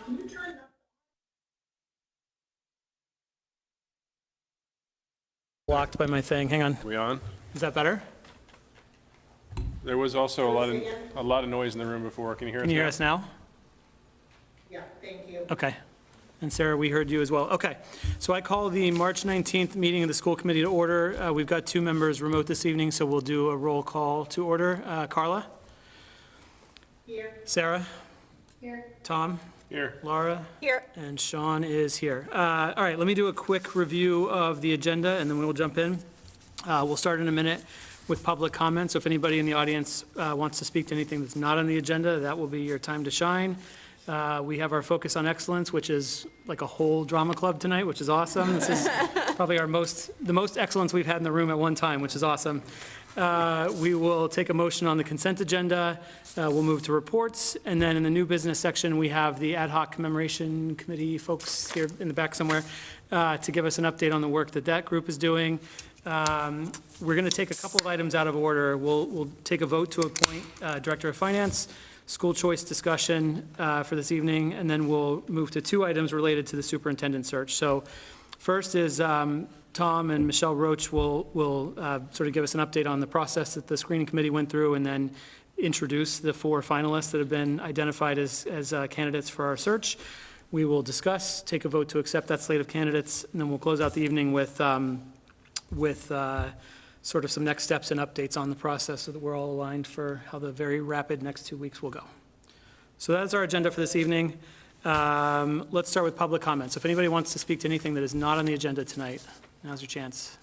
Can you turn up? Blocked by my thing. Hang on. Are we on? Is that better? There was also a lot of noise in the room before. Can you hear us? Can you hear us now? Yeah, thank you. Okay. And Sarah, we heard you as well. Okay. So I call the March 19th meeting of the school committee to order. We've got 2 members remote this evening, so we'll do a roll call to order. Carla? Here. Sarah? Here. Tom? Here. Laura? Here. And Sean is here. All right, let me do a quick review of the agenda, and then we'll jump in. We'll start in a minute with public comments. So if anybody in the audience wants to speak to anything that's not on the agenda, that will be your time to shine. We have our focus on excellence, which is like a whole drama club tonight, which is awesome. This is probably the most excellence we've had in the room at one time, which is awesome. We will take a motion on the consent agenda. We'll move to reports. And then in the new business section, we have the ad hoc commemoration committee folks here in the back somewhere to give us an update on the work that group is doing. We're going to take a couple of items out of order. We'll take a vote to appoint Director of Finance, school choice discussion for this evening, and then we'll move to 2 items related to the superintendent search. So first is Tom and Michelle Roach will sort of give us an update on the process that the screening committee went through, and then introduce the 4 finalists that have been identified as candidates for our search. We will discuss, take a vote to accept that slate of candidates, and then we'll close out the evening with sort of some next steps and updates on the process so that we're all aligned for how the very rapid next 2 weeks will go. So that's our agenda for this evening. Let's start with public comments. If anybody wants to speak to anything that is not on the agenda tonight, now's your chance.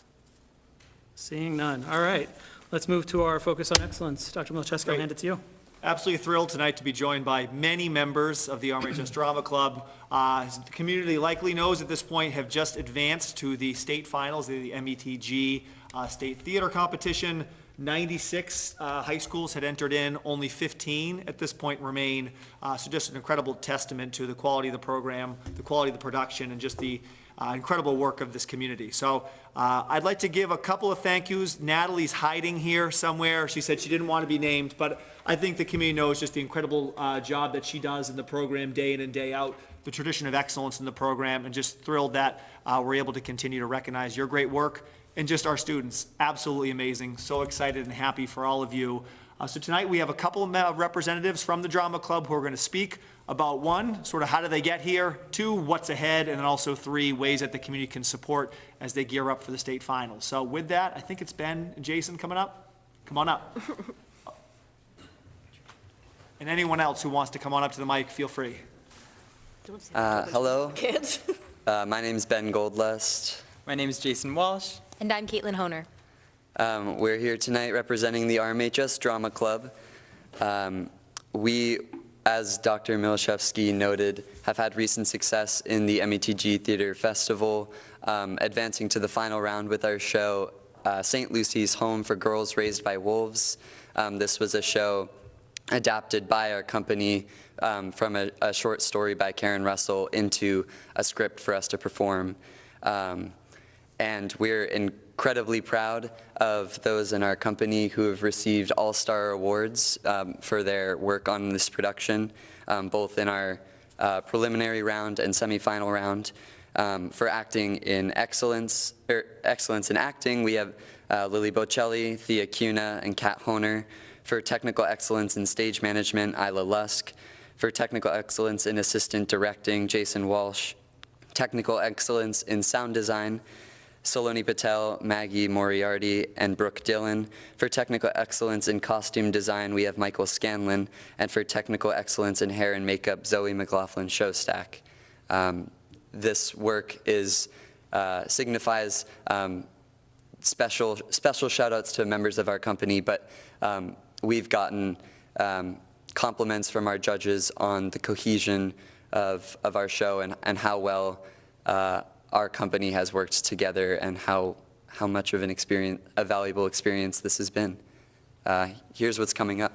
Seeing none. All right. Let's move to our focus on excellence. Dr. Milcheski, I'll hand it to you. Absolutely thrilled tonight to be joined by many members of the RMHS Drama Club. As the community likely knows at this point, have just advanced to the state finals of the METG state theater competition. 96 high schools had entered in, only 15 at this point remain. So just an incredible testament to the quality of the program, the quality of the production, and just the incredible work of this community. So I'd like to give a couple of thank yous. Natalie's hiding here somewhere. She said she didn't want to be named, but I think the community knows just the incredible job that she does in the program day in and day out, the tradition of excellence in the program, and just thrilled that we're able to continue to recognize your great work and just our students. Absolutely amazing. So excited and happy for all of you. So tonight we have a couple of representatives from the Drama Club who are going to speak about 1, sort of how do they get here, 2, what's ahead, and then also 3, ways that the community can support as they gear up for the state finals. So with that, I think it's Ben and Jason coming up. Come on up. And anyone else who wants to come on up to the mic, feel free. Hello, Kids. my name is Ben Goldlust. My name is Jason Walsh. And I'm Caitlin Honer. We're here tonight representing the RMHS Drama Club. We, as Dr. Milcheski noted, have had recent success in the METG Theater Festival, advancing to the final round with our show, St. Lucy's Home for Girls Raised by Wolves. This was a show adapted by our company from a short story by Karen Russell into a script for us to perform. And we're incredibly proud of those in our company who have received all-star awards for their work on this production, both in our preliminary round and semifinal round. For acting in excellence in acting, we have Lily Bocelli, Thea Cuna, and Kat Honer. For technical excellence in stage management, Isla Lusk. For technical excellence in assistant directing, Jason Walsh. Technical excellence in sound design, Saloni Patel, Maggie Moriarty, and Brooke Dillon. For technical excellence in costume design, we have Michael Scanlon. And for technical excellence in hair and makeup, Zoe McLaughlin Showstack. This work signifies special shout outs to members of our company, but we've gotten compliments from our judges on the cohesion of our show and how well our company has worked together and how much of a valuable experience this has been. Here's what's coming up.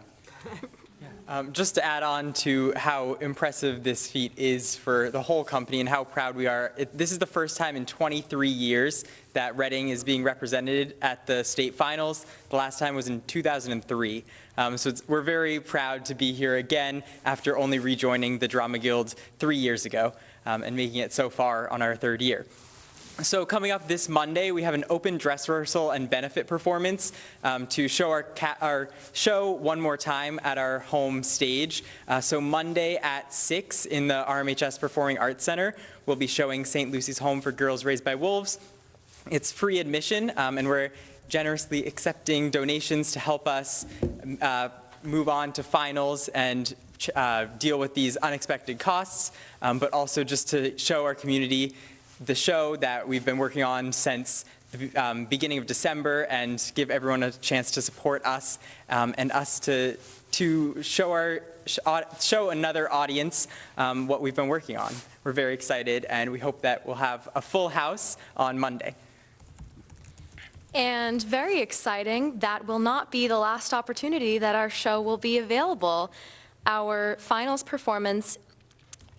Just to add on to how impressive this feat is for the whole company and how proud we are, this is the first time in 23 years that Reading is being represented at the state finals. The last time was in 2003. We're very proud to be here again after only rejoining the Drama Guild 3 years ago and making it so far on our 3rd year. So coming up this Monday, we have an open dress rehearsal and benefit performance to show our show one more time at our home stage. So Monday at 6 in the RMHS Performing Arts Center, we'll be showing St. Lucy's Home for Girls Raised by Wolves. It's free admission, and we're generously accepting donations to help us move on to finals and deal with these unexpected costs, but also just to show our community the show that we've been working on since the beginning of December and give everyone a chance to support us and us to show another audience what we've been working on. We're very excited, and we hope that we'll have a full house on Monday. And very exciting, that will not be the last opportunity that our show will be available. Our finals performance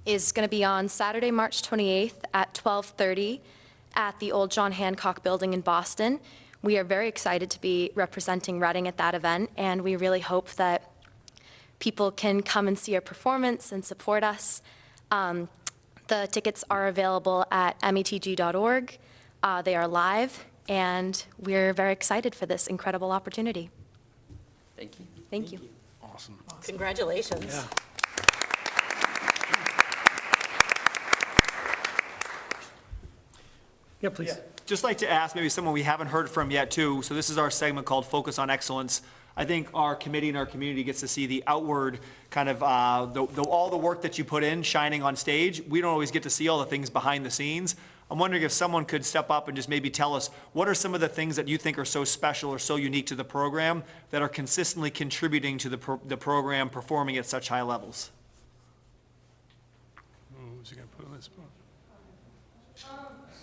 is going to be on Saturday, March 28th at 12:30 at the old John Hancock Building in Boston. We are very excited to be representing Reading at that event, and we really hope that people can come and see our performance and support us. The tickets are available at metg.org. They are live, and we're very excited for this incredible opportunity. Thank you. Thank you. Awesome. Congratulations. Yeah. Yeah, please. Just like to ask maybe someone we haven't heard from yet too. So this is our segment called Focus on Excellence. I think our committee and our community gets to see the outward kind of, all the work that you put in shining on stage. We don't always get to see all the things behind the scenes. I'm wondering if someone could step up and just maybe tell us, what are some of the things that you think are so special or so unique to the program that are consistently contributing to the program performing at such high levels? Who's he gonna put on this spot?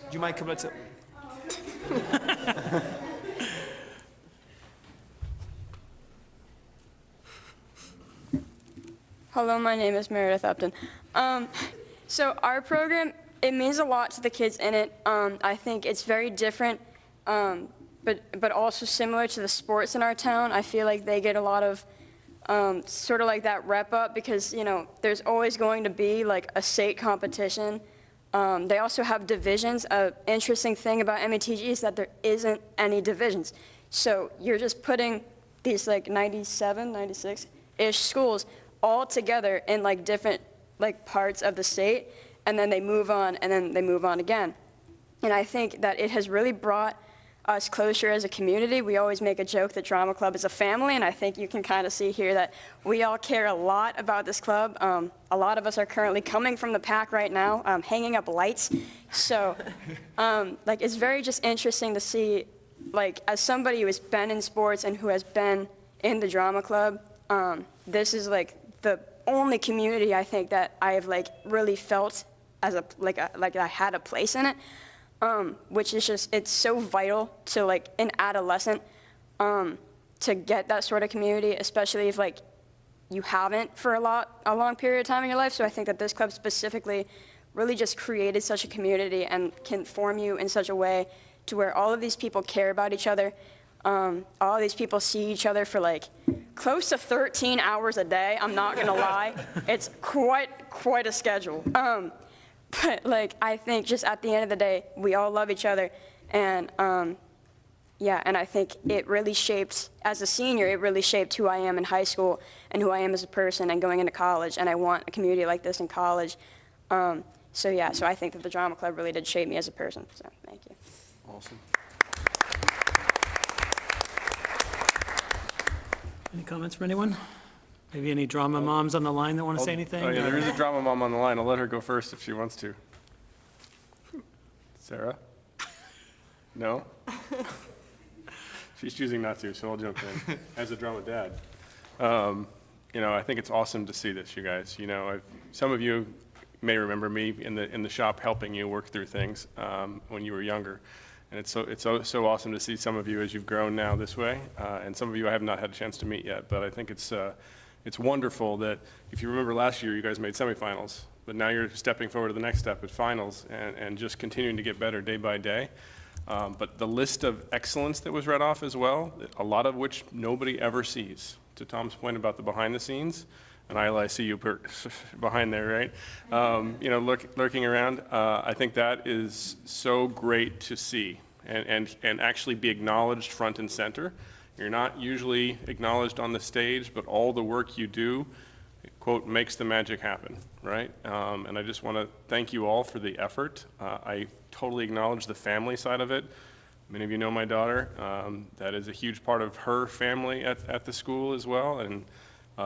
Do you mind coming up to? Hello, my name is Meredith Upton. So our program, it means a lot to the kids in it. I think it's very different, but also similar to the sports in our town. I feel like they get a lot of sort of like that rep up because, you know, there's always going to be like a state competition. They also have divisions. An interesting thing about METG is that there isn't any divisions. So you're just putting these like 97, 96-ish schools all together in like different like parts of the state, and then they move on, and then they move on again. And I think that it has really brought us closer as a community. We always make a joke that Drama Club is a family, and I think you can kind of see here that we all care a lot about this club. A lot of us are currently coming from the pack right now, hanging up lights. So, like, it's very just interesting to see, like, as somebody who has been in sports and who has been in the Drama Club, this is, like, the only community I think that I have, like, really felt as like I had a place in it. Which is just, it's so vital to like an adolescent to get that sort of community, especially if like you haven't for a long period of time in your life. So I think that this club specifically really just created such a community and can form you in such a way to where all of these people care about each other. All of these people see each other for like close to 13 hours a day. I'm not gonna lie, it's quite a schedule. But like, I think just at the end of the day, we all love each other. And yeah, and I think it really shaped, as a senior, it really shaped who I am in high school and who I am as a person and going into college. And I want a community like this in college. So yeah, so I think that the Drama Club really did shape me as a person. So thank you. Awesome. Any comments from anyone? Maybe any drama moms on the line that want to say anything? Oh, yeah, there is a drama mom on the line. I'll let her go first if she wants to. Sarah? No? She's choosing not to, so I'll jump in. As a drama dad, you know, I think it's awesome to see this, you guys. You know, some of you may remember me in the shop helping you work through things when you were younger. And it's so awesome to see some of you as you've grown now this way. And some of you I have not had a chance to meet yet, but I think it's wonderful that, if you remember last year, you guys made semifinals, but now you're stepping forward to the next step at finals and just continuing to get better day by day. But the list of excellence that was read off as well, a lot of which nobody ever sees, to Tom's point about the behind the scenes, and I see you behind there, right? You know, lurking around. I think that is so great to see and actually be acknowledged front and center. You're not usually acknowledged on the stage, but all the work you do, quote, makes the magic happen, right? And I just want to thank you all for the effort. I totally acknowledge the family side of it. Many of you know my daughter. That is a huge part of her family at the school as well. And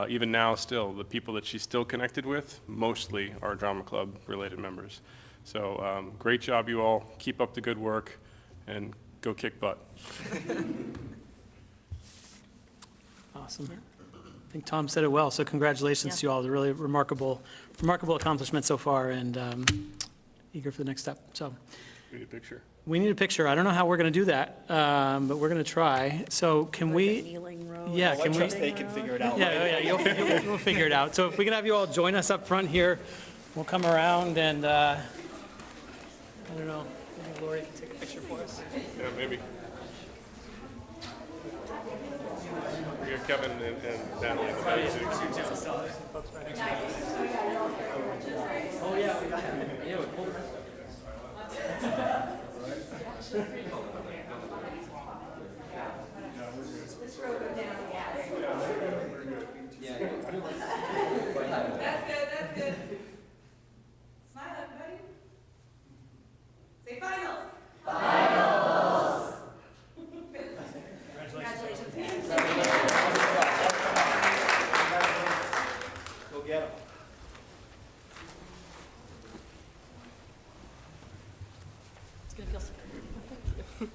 even now still, the people that she's still connected with, mostly are drama club related members. So great job, you all. Keep up the good work and go kick butt. Awesome. I think Tom said it well, so congratulations to you all. It's a really remarkable accomplishment so far, and eager for the next step. So We need a picture. we need a picture. I don't know how we're going to do that, but we're going to try. So can we? Kneeling row. Yeah, I can we? trust they can figure it out. Yeah, yeah, you'll figure it out. So if we can have you all join us up front here, we'll come around and, I don't know, maybe Lori can take a picture for us. Yeah, maybe. We have Kevin and Natalie in the back too. Oh, yeah, we got it. Yeah, hold it. That's good. Smile, everybody. Say finals. Go get them. It's gonna feel so good.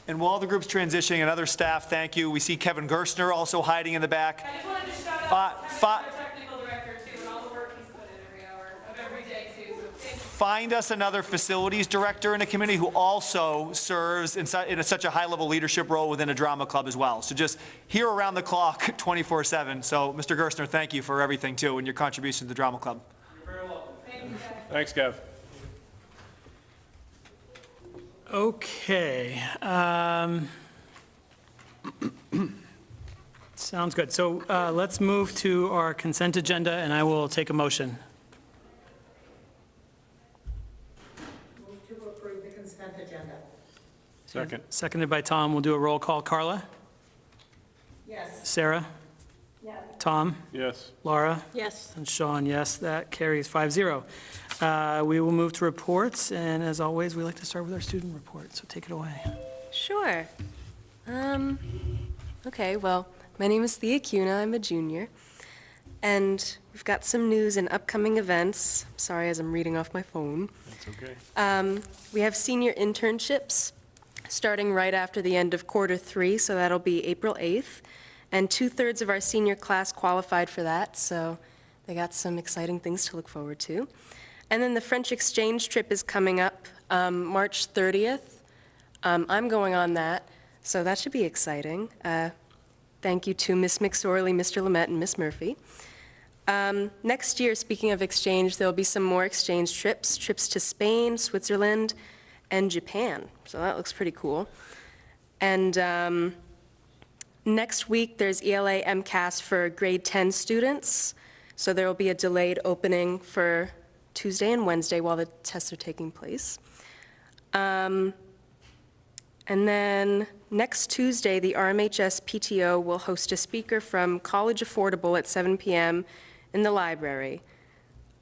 And while the group's transitioning, and other staff, thank you. We see Kevin Gerstner also hiding in the back. I just wanted to shout out our technical director too, and all the work he's put in every hour of every day too, so thank you. Find us another facilities director in the community who also serves in such a high-level leadership role within a drama club as well. So just here around the clock, 24/7. So Mr. Gerstner, thank you for everything too, and your contribution to the drama club. Thanks, Kev. Okay. Sounds good. So let's move to our consent agenda, and I will take a motion. Move to approve the consent agenda. Second. Seconded by Tom. We'll do a roll call. Carla? Yes. Sarah? Tom? Yes. Laura? Yes. And Sean, yes, that carries 5-0. We will move to reports, and as always, we like to start with our student report, so take it away. Sure. Okay, well, my name is Thea Cuna. I'm a junior. And we've got some news and upcoming events. Sorry, as I'm reading off my phone. That's okay. We have senior internships starting right after the end of quarter 3, so that'll be April 8th. And 2/3 of our senior class qualified for that, so they got some exciting things to look forward to. And then the French exchange trip is coming up March 30th. I'm going on that, so that should be exciting. Thank you to Ms. McSorley, Mr. Lamette, and Ms. Murphy. Next year, speaking of exchange, there'll be some more exchange trips to Spain, Switzerland, and Japan. So that looks pretty cool. And next week, there's ELA MCAS for grade 10 students. So there will be a delayed opening for Tuesday and Wednesday while the tests are taking place. And then next Tuesday, the RMHS PTO will host a speaker from College Affordable at 7 p.m. in the library.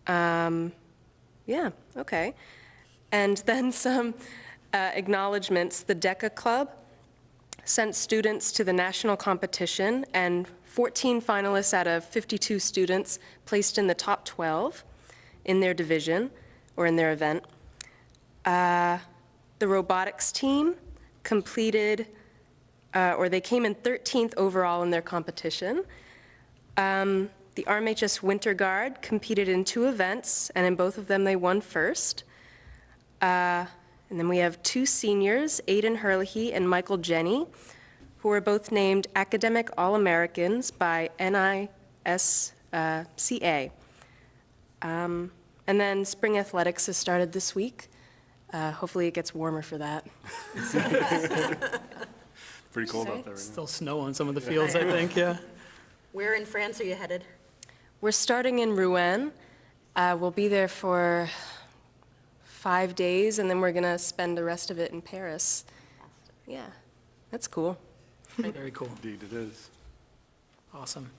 Yeah, okay. And then some acknowledgements. The DECA Club sent students to the national competition, and 14 finalists out of 52 students placed in the top 12 in their division or in their event. The robotics team completed, or they came in 13th overall in their competition. The RMHS Winter Guard competed in 2 events, and in both of them they won first. And then we have 2 seniors, Aiden Herlihy and Michael Jenny, who were both named Academic All-Americans by NISCA. And then spring athletics has started this week. Hopefully it gets warmer for that. Pretty cold out there right now. Still snow on some of the fields, I think, yeah. Where in France are you headed? We're starting in Rouen. We'll be there for 5 days, and then we're going to spend the rest of it in Paris. Yeah, that's cool. Very cool. Indeed it is. Awesome.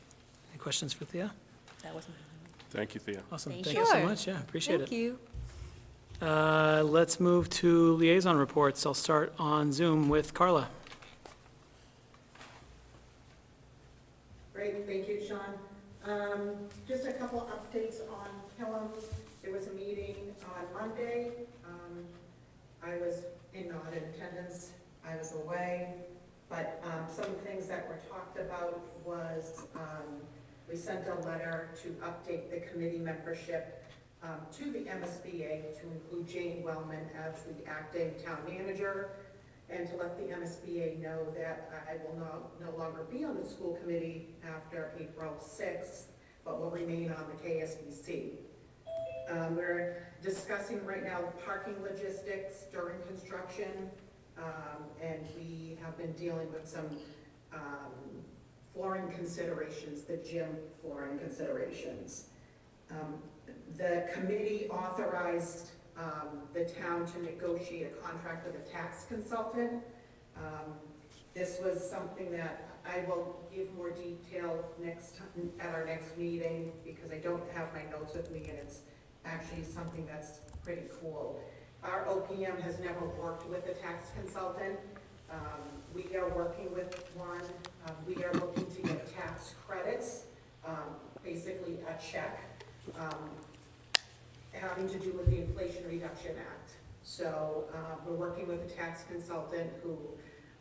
Any questions for Thea? That wasn't. Thank you, Thea. Awesome. Thank Thank you so Sure. much. Yeah, appreciate Thank it. you. Let's move to liaison reports. I'll start on Zoom with Carla. Great, thank you, Sean. Just a couple updates on Pelham. There was a meeting on Monday. I was not in attendance, I was away, but some of the things that were talked about was we sent a letter to update the committee membership to the MSBA to include Jane Wellman as the acting town manager, and to let the MSBA know that I will no longer be on the school committee after April 6th, but will remain on the KSBC. We're discussing right now parking logistics during construction, and we have been dealing with some flooring considerations, the gym flooring considerations. The committee authorized the town to negotiate a contract with a tax consultant. This was something that I will give more detail at our next meeting, because I don't have my notes with me, and it's actually something that's pretty cool. Our OPM has never worked with a tax consultant. We are working with one. We are looking to get tax credits, basically a check, having to do with the Inflation Reduction Act. So we're working with a tax consultant who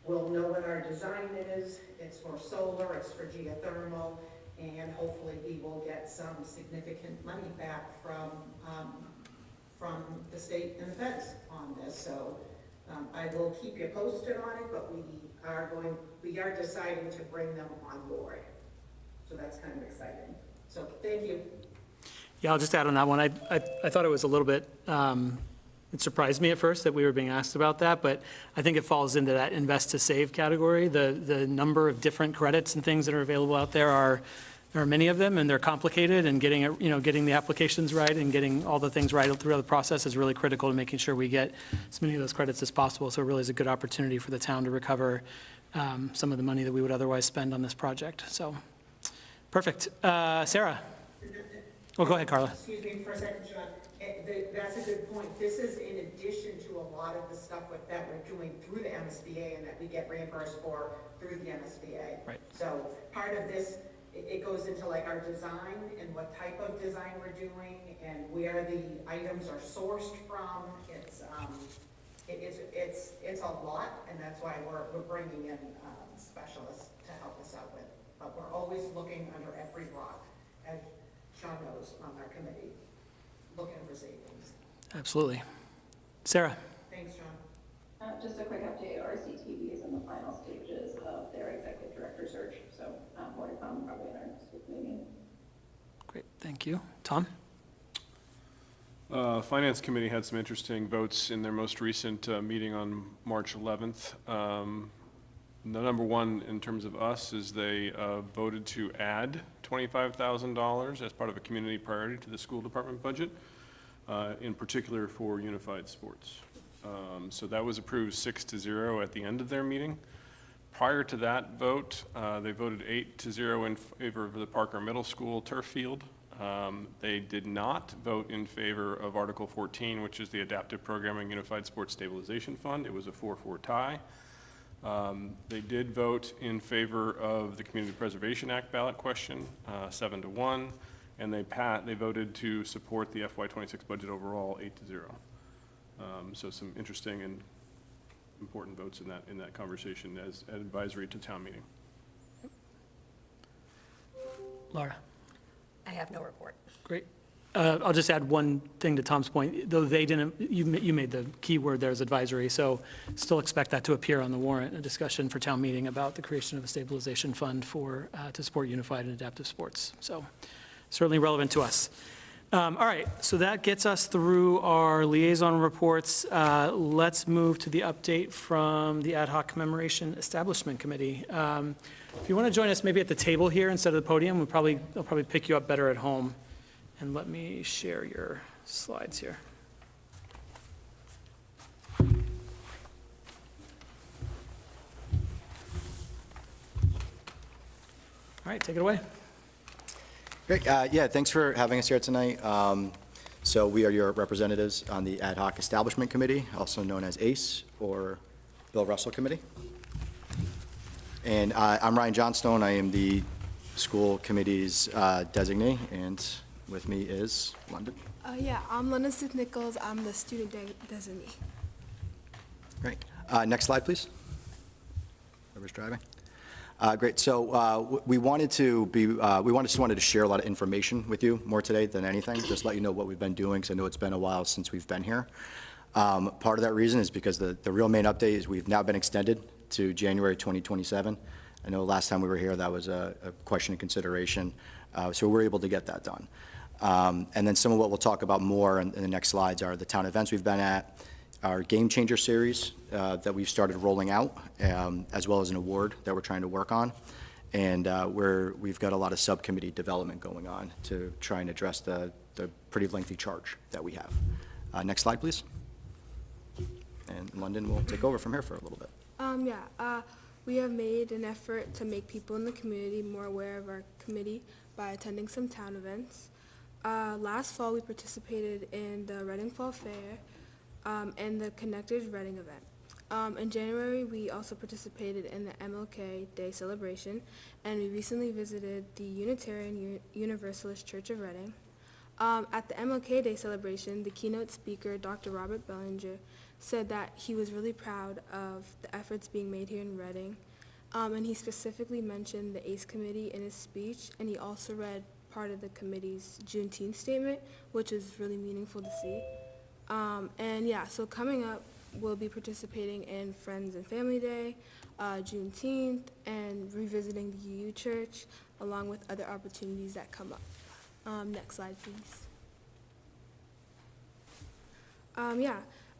will know what our design is. It's for solar, it's for geothermal, and hopefully we will get some significant money back from the state and the feds on this. So I will keep you posted on it, but we are deciding to bring them on board. So that's kind of exciting. So thank you. Yeah, I'll just add on that one. I thought it was a little bit, it surprised me at first that we were being asked about that, but I think it falls into that invest to save category. The number of different credits and things that are available out there there are many of them, and they're complicated, and getting the applications right and getting all the things right throughout the process is really critical to making sure we get as many of those credits as possible. So it really is a good opportunity for the town to recover some of the money that we would otherwise spend on this project. So, perfect. Sarah? Oh, go ahead, Carla. Excuse me for a second, John. That's a good point. This is in addition to a lot of the stuff that we're doing through the MSBA and that we get reimbursed for through the MSBA. Right. So part of this, it goes into like our design and what type of design we're doing and where the items are sourced from. It's a lot, and that's why we're bringing in specialists to help us out with. But we're always looking under every rock, as Sean knows, on our committee, looking for savings. Absolutely. Sarah? Thanks, John. Just a quick update, RCTV is in the final stages of their executive director search, so more to come probably in our next week meeting. Great, thank you. Tom? Finance Committee had some interesting votes in their most recent meeting on March 11th. The number one in terms of us is they voted to add $25,000 as part of a community priority to the school department budget, in particular for unified sports. So that was approved 6-0 at the end of their meeting. Prior to that vote, they voted 8-0 in favor of the Parker Middle School turf field. They did not vote in favor of Article 14, which is the Adaptive Programming Unified Sports Stabilization Fund. It was a 4-4 tie. They did vote in favor of the Community Preservation Act ballot question, 7-1, and they voted to support the FY26 budget overall, 8-0. So some interesting and important votes in that conversation as an advisory to town meeting. Laura? I have no report. Great. I'll just add one thing to Tom's point, though they didn't, you made the key word there as advisory, so still expect that to appear on the warrant, a discussion for town meeting about the creation of a stabilization fund to support unified and adaptive sports. So certainly relevant to us. All right, so that gets us through our liaison reports. Let's move to the update from the Ad hoc Commemoration Establishment Committee. If you want to join us maybe at the table here instead of the podium, they'll probably pick you up better at home. And let me share your slides here. All right, take it away. Great. Yeah, thanks for having us here tonight. So we are your representatives on the Ad hoc Establishment Committee, also known as ACE, or Bill Russell Committee. And I'm Ryan Johnstone. I am the school committee's designee, and with me is London. Yeah, I'm London Smith Nichols. I'm the student designee. Great. Next slide, please. Whoever's driving. Great. So we just wanted to share a lot of information with you more today than anything. Just let you know what we've been doing, because I know it's been a while since we've been here. Part of that reason is because the real main update is we've now been extended to January 2027. I know last time we were here, that was a question and consideration. So we were able to get that done. And then some of what we'll talk about more in the next slides are the town events we've been at, our Game Changer series that we've started rolling out, as well as an award that we're trying to work on. And we've got a lot of subcommittee development going on to try and address the pretty lengthy charge that we have. Next slide, please. And London will take over from here for a little bit. We have made an effort to make people in the community more aware of our committee by attending some town events. Last fall, we participated in the Reading Fall Fair and the Connected Reading event. In January, we also participated in the MLK Day celebration, and we recently visited the Unitarian Universalist Church of Reading. At the MLK Day celebration, the keynote speaker, Dr. Robert Bellinger, said that he was really proud of the efforts being made here in Reading, and he specifically mentioned the ACE committee in his speech, and he also read part of the committee's Juneteenth statement, which is really meaningful to see. So coming up, we'll be participating in Friends and Family Day, Juneteenth, and revisiting the UU Church, along with other opportunities that come up. Next slide, please.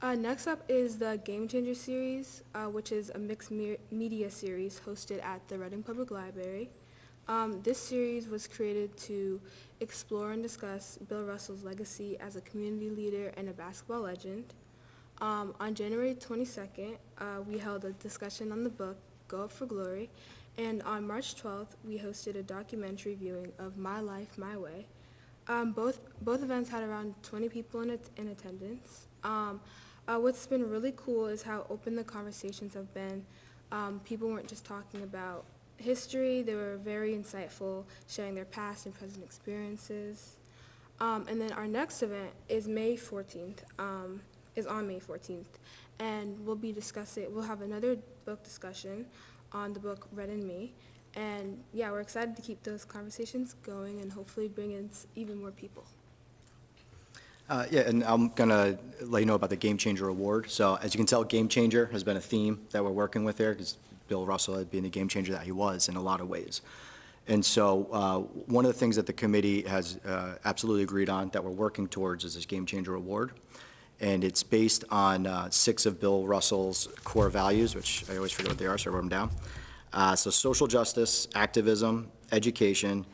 Next up is the Game Changer series, which is a mixed media series hosted at the Reading Public Library. This series was created to explore and discuss Bill Russell's legacy as a community leader and a basketball legend. On January 22nd, we held a discussion on the book, Go Up for Glory, and on March 12th, we hosted a documentary viewing of My Life, My Way. Both events had around 20 people in attendance. What's been really cool is how open the conversations have been. People weren't just talking about history, they were very insightful, sharing their past and present experiences. And then our next event is May 14th, on May 14th, and we'll have another book discussion on the book Red and Me. And yeah, we're excited to keep those conversations going and hopefully bring in even more people. And I'm going to let you know about the Game Changer Award. So as you can tell, Game Changer has been a theme that we're working with here, because Bill Russell had been the game changer that he was in a lot of ways. And so one of the things that the committee has absolutely agreed on that we're working towards is this Game Changer Award. And it's based on 6 of Bill Russell's core values, which I always forget what they are, so I wrote them down. So social justice, activism, education,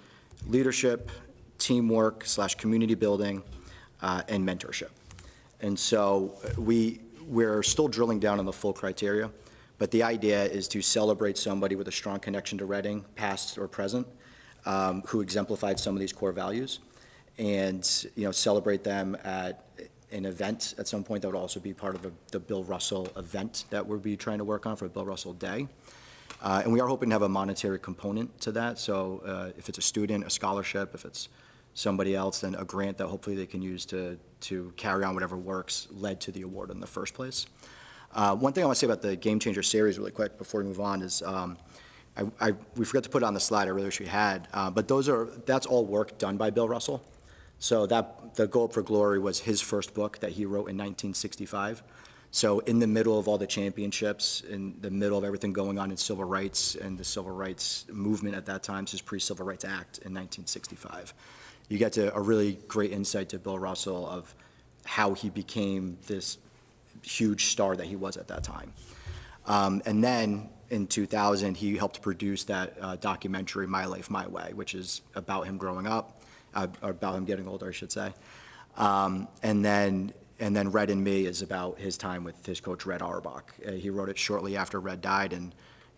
leadership, teamwork / community building, and mentorship. And so we're still drilling down on the full criteria, but the idea is to celebrate somebody with a strong connection to Reading, past or present, who exemplified some of these core values, and celebrate them at an event at some point that would also be part of the Bill Russell event that we'll be trying to work on for Bill Russell Day. And we are hoping to have a monetary component to that. So if it's a student, a scholarship, if it's somebody else, then a grant that hopefully they can use to carry on whatever works led to the award in the first place. One thing I want to say about the Game Changer series really quick before we move on is we forgot to put it on the slide. I really wish we had. But that's all work done by Bill Russell. So the Go Up for Glory was his first book that he wrote in 1965. So in the middle of all the championships, in the middle of everything going on in civil rights and the civil rights movement at that time, this is pre-Civil Rights Act in 1965. you get to a really great insight to Bill Russell of how he became this huge star that he was at that time. And then in 2000, he helped produce that documentary, My Life, My Way, which is about him growing up, or about him getting older, I should say. And then Red and Me is about his time with his coach, Red Auerbach. He wrote it shortly after Red died, and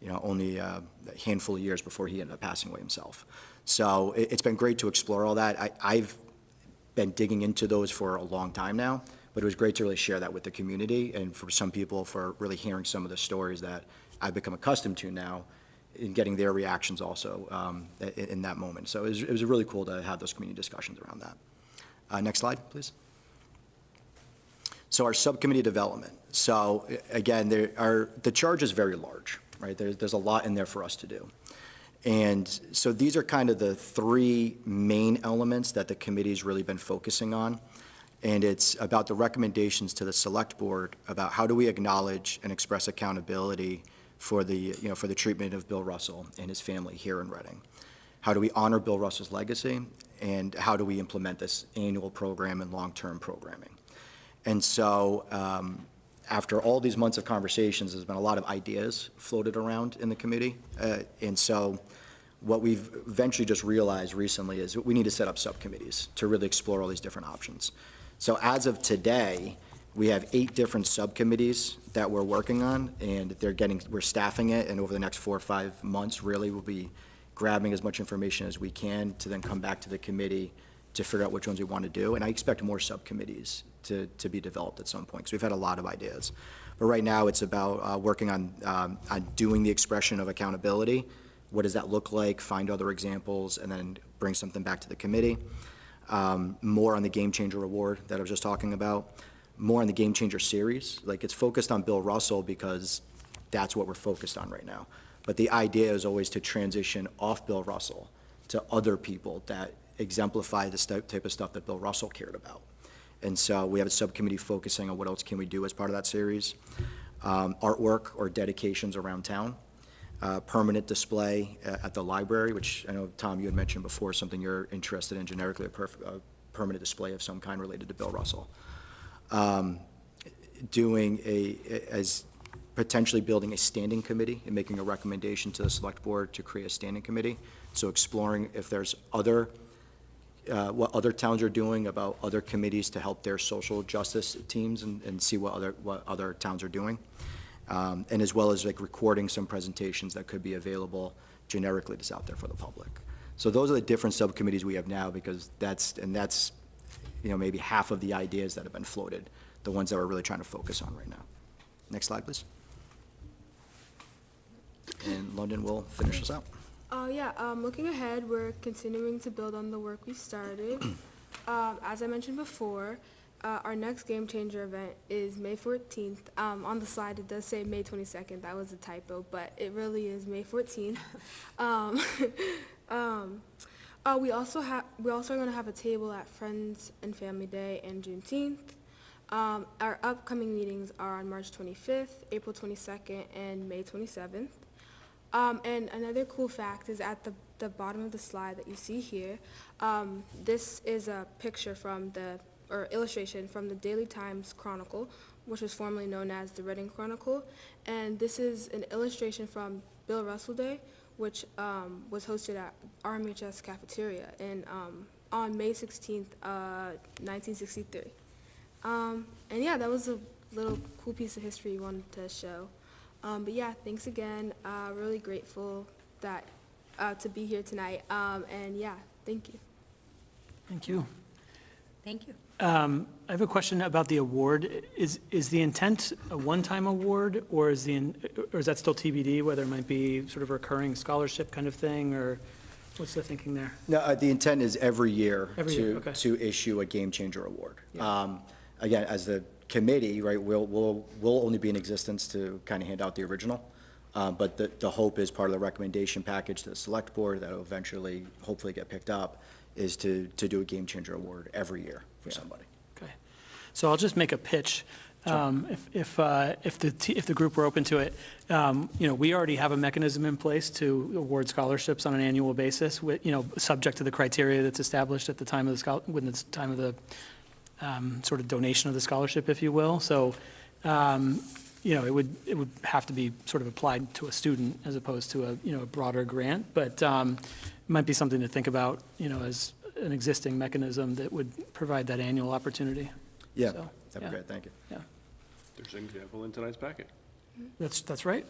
only a handful of years before he ended up passing away himself. So it's been great to explore all that. I've been digging into those for a long time now, but it was great to really share that with the community, and for some people, for really hearing some of the stories that I've become accustomed to now, in getting their reactions also in that moment. So it was really cool to have those community discussions around that. Next slide, please. So our subcommittee development. So again, the charge is very large, right? There's a lot in there for us to do. And so these are kind of the three main elements that the committee's really been focusing on. And it's about the recommendations to the select board about how do we acknowledge and express accountability for the treatment of Bill Russell and his family here in Reading. How do we honor Bill Russell's legacy, and how do we implement this annual program and long-term programming? And so after all these months of conversations, there's been a lot of ideas floated around in the committee. And so what we've eventually just realized recently is we need to set up subcommittees to really explore all these different options. So as of today, we have 8 different subcommittees that we're working on, and we're staffing it, and over the next 4 or 5 months, really, we'll be grabbing as much information as we can to then come back to the committee to figure out which ones we want to do. And I expect more subcommittees to be developed at some point, because we've had a lot of ideas. But right now, it's about working on doing the expression of accountability. What does that look like? Find other examples, and then bring something back to the committee. More on the Game Changer Award that I was just talking about. More on the Game Changer series. Like, it's focused on Bill Russell because that's what we're focused on right now. But the idea is always to transition off Bill Russell to other people that exemplify the type of stuff that Bill Russell cared about. And so we have a subcommittee focusing on what else can we do as part of that series. Artwork or dedications around town. Permanent display at the library, which I know, Tom, you had mentioned before, something you're interested in, generically a permanent display of some kind related to Bill Russell. Potentially building a standing committee and making a recommendation to the select board to create a standing committee. So exploring if there's what other towns are doing about other committees to help their social justice teams, and see what other towns are doing. And as well as like recording some presentations that could be available generically just out there for the public. So those are the different subcommittees we have now, because that's maybe half of the ideas that have been floated, the ones that we're really trying to focus on right now. Next slide, please. And London will finish us out. Looking ahead, we're continuing to build on the work we started. As I mentioned before, our next Game Changer event is May 14th. On the slide, it does say May 22nd. That was a typo, but it really is May 14th. We also are going to have a table at Friends and Family Day and Juneteenth. Our upcoming meetings are on March 25th, April 22nd, and May 27th. And another cool fact is at the bottom of the slide that you see here, this is a picture or illustration from the Daily Times Chronicle, which was formerly known as the Reading Chronicle. And this is an illustration from Bill Russell Day, which was hosted at RMHS Cafeteria on May 16th, 1963. And yeah, that was a little cool piece of history we wanted to show. But yeah, thanks again. Really grateful to be here tonight. And yeah, thank you. Thank you. Thank you. I have a question about the award. Is the intent a one-time award, or is that still TBD, whether it might be sort of a recurring scholarship kind of thing, or what's the thinking there? No, the intent is every year to issue a Game Changer Award. Yeah. Again, as the committee, right, we'll only be in existence to kind of hand out the original. But the hope is part of the recommendation package to the select board that will eventually, hopefully get picked up, is to do a Game Changer Award every year for somebody. Okay. So I'll just make a pitch. if the group were open to it. We already have a mechanism in place to award scholarships on an annual basis, with, subject to the criteria that's established at the time of the sort of donation of the scholarship, if you will. So, it would have to be sort of applied to a student as opposed to a broader grant, but it might be something to think about, as an existing mechanism that would provide that annual opportunity. Yeah, So, that'd be great, thank you. Yeah, There's an example in tonight's packet. that's right.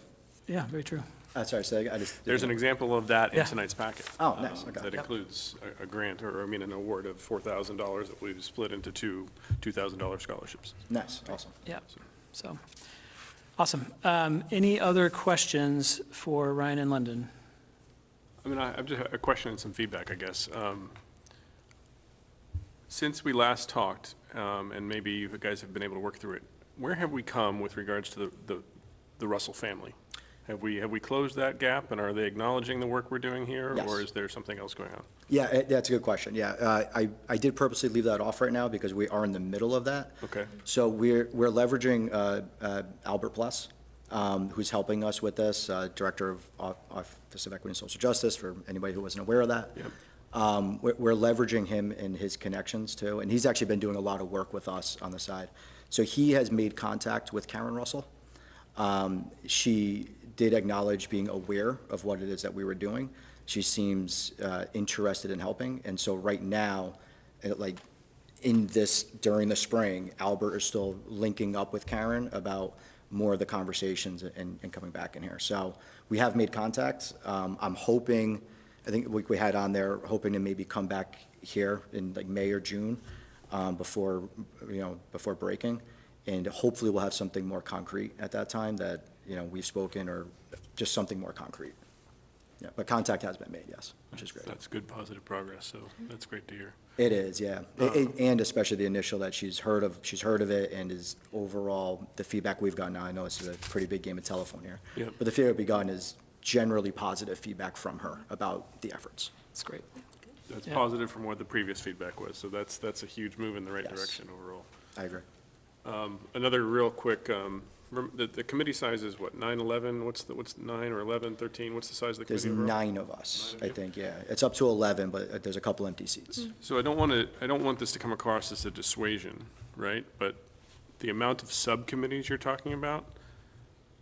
Yeah, very true. Sorry, so I just. There's an example of that in Yeah. tonight's packet. Oh, nice, okay. That Yep. includes a grant, an award of $4,000 that we've split into two $2,000 scholarships. Nice, awesome. Yeah, so, awesome. Any other questions for Ryan and London? I've just a question and some feedback, I guess. Since we last talked, and maybe you guys have been able to work through it, where have we come with regards to the Russell family? Have we closed that gap, and are they acknowledging the work we're doing here? Yes. Or is there something else going on? Yeah, that's a good question, yeah. I did purposely leave that off right now because we are in the middle of that. Okay. So we're leveraging Albert Pless, who's helping us with this, Director of Office of Equity and Social Justice, for anybody who wasn't aware of that. Yep. We're leveraging him and his connections too, and he's actually been doing a lot of work with us on the side. So he has made contact with Karen Russell. She did acknowledge being aware of what it is that we were doing. She seems interested in helping, and so right now, during the spring, Albert is still linking up with Karen about more of the conversations and coming back in here. So we have made contact. I'm hoping, I think we had on there, hoping to maybe come back here in May or June, before breaking. And hopefully we'll have something more concrete at that time that, we've spoken, or just something more concrete. Yeah, but contact has been made, yes, which is great. That's good, positive progress, so that's great to hear. It is, yeah. And especially the initial that she's heard of it, and is overall, the feedback we've gotten, now I know this is a pretty big game of telephone here. Yep. But the feedback we've gotten is generally positive feedback from her about the efforts. That's great. That's Yeah. positive from what the previous feedback was, so that's a huge move in the right Yes. direction overall. I agree. Another real quick, the committee size is what, 9, 11? What's 9 or 11, 13? What's the size of the There's committee overall? 9 of us, 9 of I you? think, yeah. It's up to 11, but there's a couple empty seats. So I don't want this to come across as a dissuasion, right? But the amount of subcommittees you're talking about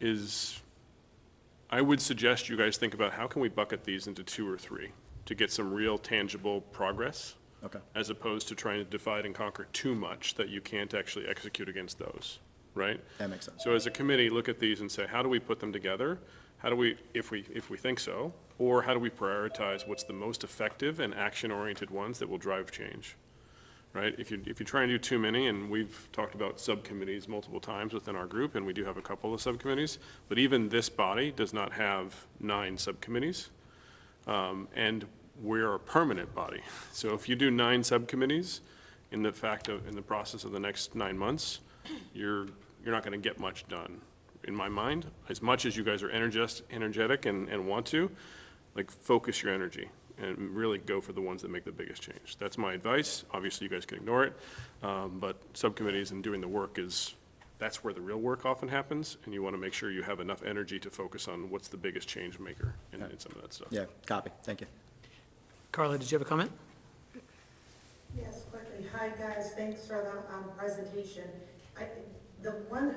is, I would suggest you guys think about how can we bucket these into 2 or 3 to get some real tangible progress? Okay. As opposed to trying to divide and conquer too much that you can't actually execute against those, right? That makes sense. So as a committee, look at these and say, how do we put them together? How do we, if we think so, or how do we prioritize what's the most effective and action-oriented ones that will drive change, right? If you try and do too many, and we've talked about subcommittees multiple times within our group, and we do have a couple of subcommittees, but even this body does not have 9 subcommittees. And we're a permanent body. So if you do 9 subcommittees in the process of the next 9 months, you're not going to get much done, in my mind. As much as you guys are energetic and want to, focus your energy and really go for the ones that make the biggest change. That's my advice. Obviously, you guys can ignore it, but subcommittees and doing the work that's where the real work often happens, and you want to make sure you have enough energy to focus on what's the biggest change maker in some of that stuff. Yeah, copy, thank you. Carla, did you have a comment? Yes, quickly. Hi, guys. Thanks for the presentation. The one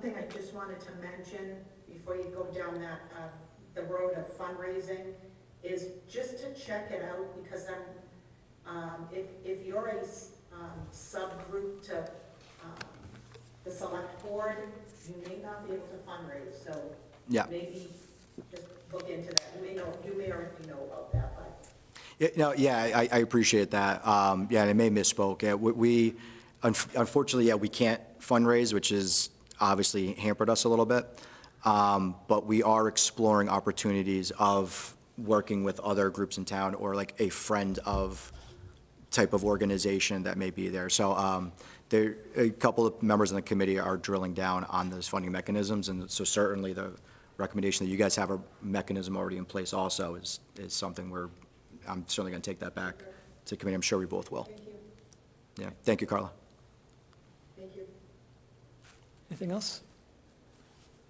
thing I just wanted to mention before you go down the road of fundraising is just to check it out, because if you're a subgroup to the select board, you may not be able to fundraise. So Yeah. maybe just look into that. You may already know about that, but. I appreciate that. And I may have misspoke. Yeah, unfortunately, we can't fundraise, which has obviously hampered us a little bit. But we are exploring opportunities of working with other groups in town, or a friend of type of organization that may be there. So a couple of members in the committee are drilling down on those funding mechanisms, and so certainly the recommendation that you guys have a mechanism already in place also is something I'm certainly going to take that back to the committee. I'm sure we both will. Thank you. Yeah, thank you, Carla. Thank you. Anything else?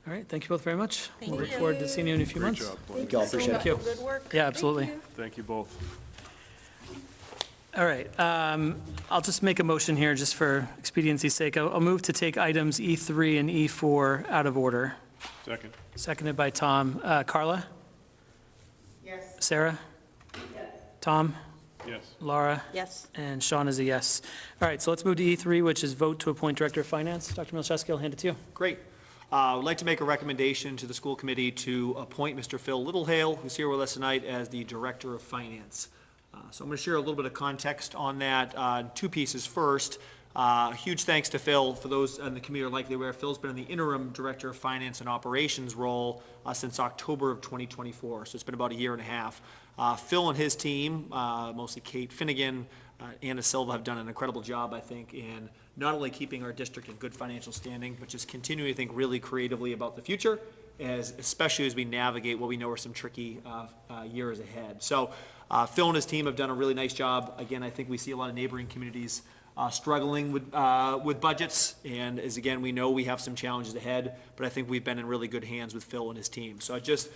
All right, thank you both very much. Thank We'll look you. forward to seeing you in a few Great months. job. Thank you all, appreciate it. Thank you. Good work. Yeah, absolutely. Thank you both. All right, I'll just make a motion here, just for expediency's sake. I'll move to take items E3 and E4 out of order. Second. Seconded by Tom. Carla? Yes. Sarah? Tom? Yes. Laura? Yes. And Sean is a yes. All right, so let's move to E3, which is vote to appoint Director of Finance. Dr. Milczewski, I'll hand it to you. Great. I would like to make a recommendation to the school committee to appoint Mr. Phil Littlehale, who's here with us tonight, as the Director of Finance. So I'm going to share a little bit of context on that. Two pieces. First, huge thanks to Phil. For those in the community are likely aware, Phil's been in the interim Director of Finance and Operations role since October of 2024, so it's been about a year and a half. Phil and his team, mostly Kate Finnegan, Anna Silva, have done an incredible job, I think, in not only keeping our district in good financial standing, but just continuing to think really creatively about the future, especially as we navigate what we know are some tricky years ahead. So Phil and his team have done a really nice job. Again, I think we see a lot of neighboring communities struggling with budgets, and as again, we know we have some challenges ahead, but I think we've been in really good hands with Phil and his team. So I just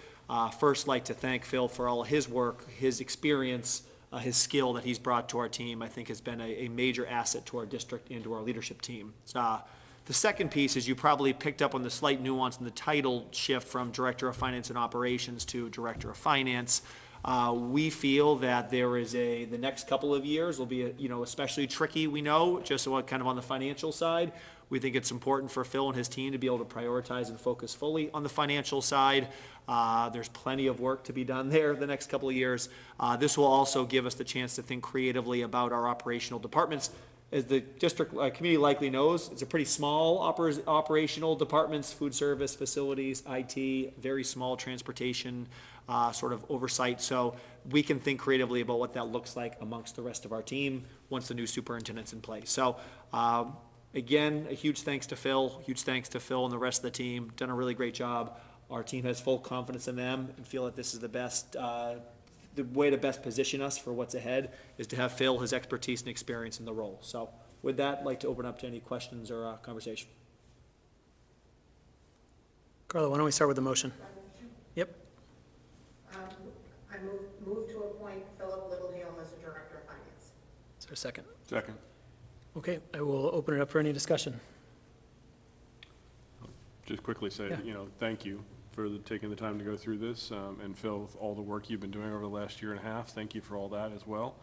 first like to thank Phil for all of his work, his experience, his skill that he's brought to our team. I think has been a major asset to our district and to our leadership team. The second piece is you probably picked up on the slight nuance in the title shift from Director of Finance and Operations to Director of Finance. We feel that there is the next couple of years will be, especially tricky, we know, just kind of on the financial side. We think it's important for Phil and his team to be able to prioritize and focus fully on the financial side. There's plenty of work to be done there the next couple of years. This will also give us the chance to think creatively about our operational departments. As the district community likely knows, it's a pretty small operational departments, food service, facilities, IT, very small transportation sort of oversight. So we can think creatively about what that looks like amongst the rest of our team once the new superintendent's in place. So again, a huge thanks to Phil, and the rest of the team. Done a really great job. Our team has full confidence in them and feel that this is the best, the way to best position us for what's ahead is to have Phil, his expertise and experience in the role. So with that, I'd like to open up to any questions or conversation. Carla, why don't we start with the motion? Yep. I move to appoint Philip Littlehale as the Director of Finance. Is there a second? Second. Okay, I will open it up for any discussion. Just quickly say, Yeah. Thank you for taking the time to go through this, and Phil, with all the work you've been doing over the last year and a half, thank you for all that as well.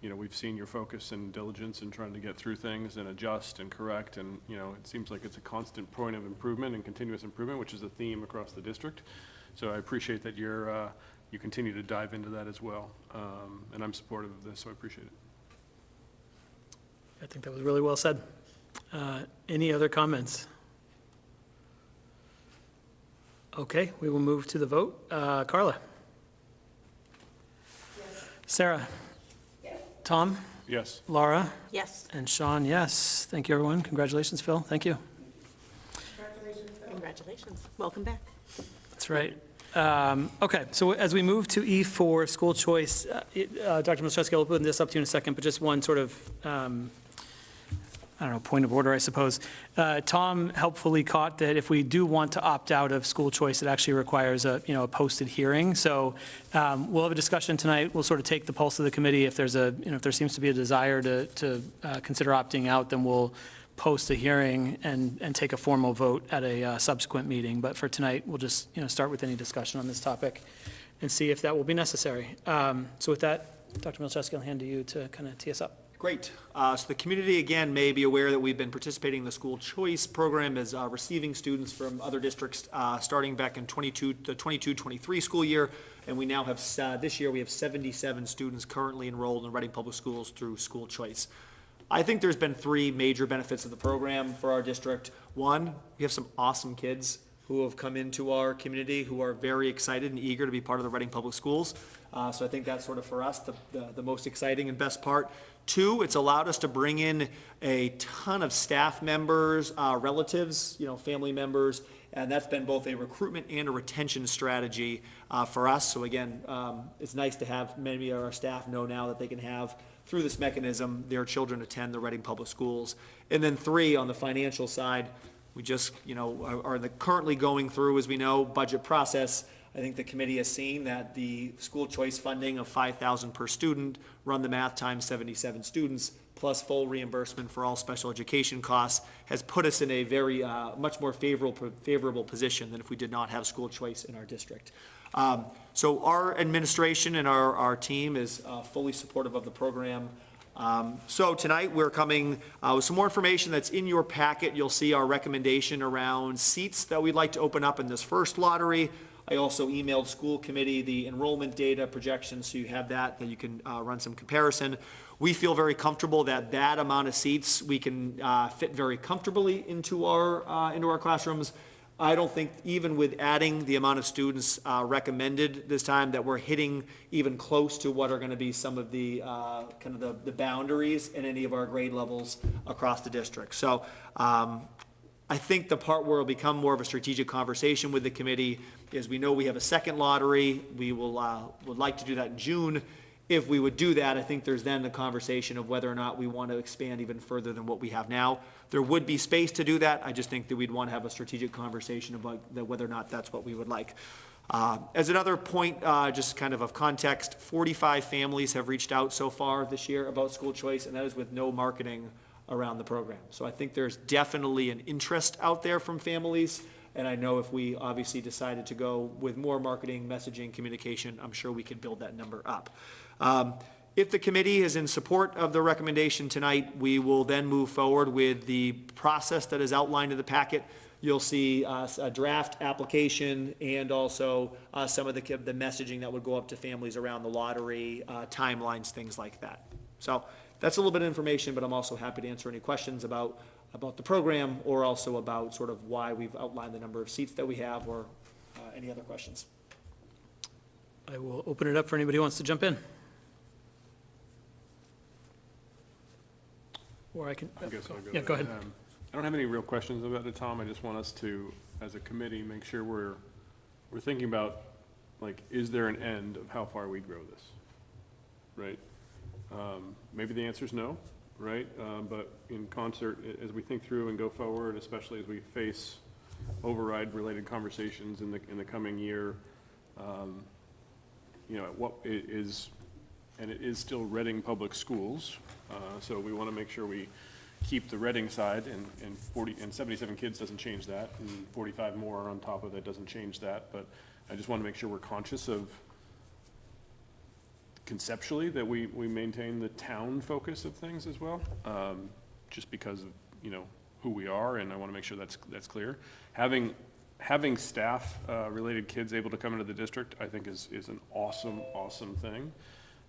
We've seen your focus and diligence in trying to get through things and adjust and correct, and, it seems like it's a constant point of improvement and continuous improvement, which is a theme across the district. So I appreciate that you continue to dive into that as well, and I'm supportive of this, so I appreciate it. I think that was really well said. Any other comments? Okay, we will move to the vote. Carla? Yes. Sarah? Yes. Tom? Yes. Laura? Yes. And Sean, yes. Thank you, everyone. Congratulations, Phil. Thank you. Congratulations, Phil. Congratulations. Welcome back. That's right. Okay, so as we move to E4, school choice, Dr. Milczewski, I'll open this up to you in a second, but just one sort of, point of order, I suppose. Tom helpfully caught that if we do want to opt out of school choice, it actually requires a posted hearing. So we'll have a discussion tonight. We'll sort of take the pulse of the committee. If there's if there seems to be a desire to consider opting out, then we'll post a hearing and take a formal vote at a subsequent meeting. But for tonight, we'll just, start with any discussion on this topic and see if that will be necessary. So with that, Dr. Milczewski, I'll hand to you to kind of tee us up. Great. So the community, again, may be aware that we've been participating in the school choice program as receiving students from other districts starting back in the 22-23 school year. And we now have, this year, we have 77 students currently enrolled in Reading Public Schools through school choice. I think there's been three major benefits of the program for our district. One, we have some awesome kids who have come into our community who are very excited and eager to be part of the Reading Public Schools. So I think that's sort of for us the most exciting and best part. Two, it's allowed us to bring in a ton of staff members, relatives, family members, and that's been both a recruitment and a retention strategy for us. So again, it's nice to have many of our staff know now that they can have, through this mechanism, their children attend the Reading Public Schools. And then three, on the financial side, We just, are currently going through, as we know, budget process. I think the committee has seen that the school choice funding of $5,000 per student, run the math times 77 students, plus full reimbursement for all special education costs, has put us in a very, much more favorable position than if we did not have school choice in our district. So our administration and our team is fully supportive of the program. So tonight, we're coming with some more information that's in your packet. You'll see our recommendation around seats that we'd like to open up in this first lottery. I also emailed school committee the enrollment data projections, so you have that you can run some comparison. We feel very comfortable that that amount of seats we can fit very comfortably into our classrooms. I don't think even with adding the amount of students recommended this time that we're hitting even close to what are going to be some of the kind of the boundaries in any of our grade levels across the district. So I think the part where it'll become more of a strategic conversation with the committee is we know we have a second lottery. We would like to do that in June. If we would do that, I think there's then the conversation of whether or not we want to expand even further than what we have now. There would be space to do that. I just think that we'd want to have a strategic conversation about whether or not that's what we would like. As another point, just kind of context, 45 families have reached out so far this year about school choice, and that is with no marketing around the program. So I think there's definitely an interest out there from families, and I know if we obviously decided to go with more marketing, messaging, communication, I'm sure we can build that number up. If the committee is in support of the recommendation tonight, we will then move forward with the process that is outlined in the packet. You'll see a draft application and also some of the messaging that would go up to families around the lottery, timelines, things like that. So that's a little bit of information, but I'm also happy to answer any questions about the program or also about sort of why we've outlined the number of seats that we have or any other questions. I will open it up for anybody who wants to jump in. Or I can, I guess I'll go. yeah, go ahead. I don't have any real questions about it, Tom. I just want us to, as a committee, make sure we're thinking about, like, is there an end of how far we grow this, right? Maybe the answer is no, right? But in concert, as we think through and go forward, especially as we face override-related conversations in the coming year, what it is, and it is still Reading Public Schools, so we want to make sure we keep the Reading side, and 77 kids doesn't change that, and 45 more on top of that doesn't change that, but I just want to make sure we're conscious of conceptually that we maintain the town focus of things as well, just because of who we are, and I want to make sure that's clear. Having staff related kids able to come into the district, I think is an awesome thing,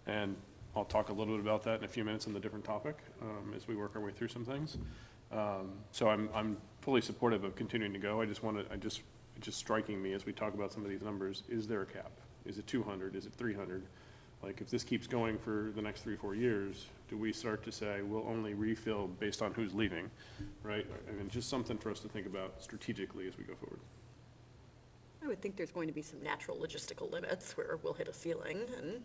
and I'll talk a little bit about that in a few minutes on the different topic as we work our way through some things. So I'm fully supportive of continuing to go. It's just striking me as we talk about some of these numbers, is there a cap? Is it 200? Is it 300? Like, if this keeps going for the next 3-4 years, do we start to say we'll only refill based on who's leaving, right? I mean, just something for us to think about strategically as we go forward. I would think there's going to be some natural logistical limits where we'll hit a ceiling and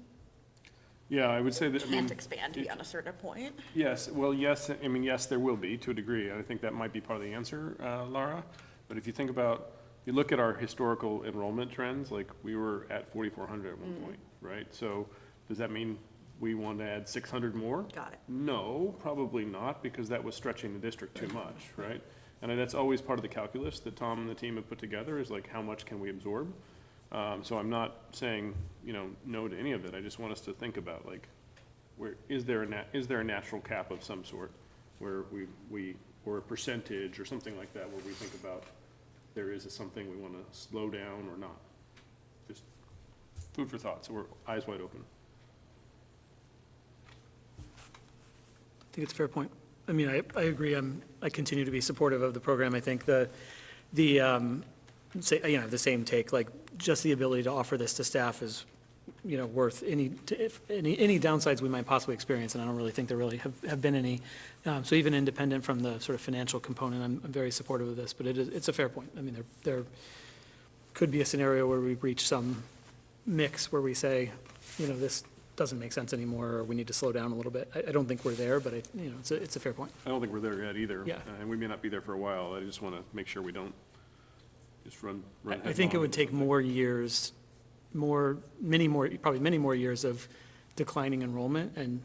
Yeah, I would say that, can't expand beyond a certain point. Yes, well, yes, I mean, yes, there will be, to a degree. I think that might be part of the answer, Laura. But if you think about, you look at our historical enrollment trends, like, we were at 4,400 at one point, right? So does that mean we want to add 600 more? Got it. No, probably not, because that was stretching the district too much, right? And that's always part of the calculus that Tom and the team have put together, is like, how much can we absorb? So I'm not saying, no to any of it. I just want us to think about, like, is there a natural cap of some sort where we or a percentage or something like that, where we think about there is something we want to slow down or not? Just food for thought, so we're eyes wide open. I think it's a fair point. I mean, I agree. I continue to be supportive of the program. I think the same take, like, just the ability to offer this to staff is, worth any downsides we might possibly experience, and I don't really think there really have been any. So even independent from the sort of financial component, I'm very supportive of this, but it's a fair point. I mean, there could be a scenario where we reach some mix where we say, doesn't make sense anymore, or we need to slow down a little bit. I don't think we're there, but it's a fair point. I don't think we're there yet either. Yeah. And we may not be there for a while. I just want to make sure we don't just run I think it headlong. would take more years, many more years of declining enrollment. And,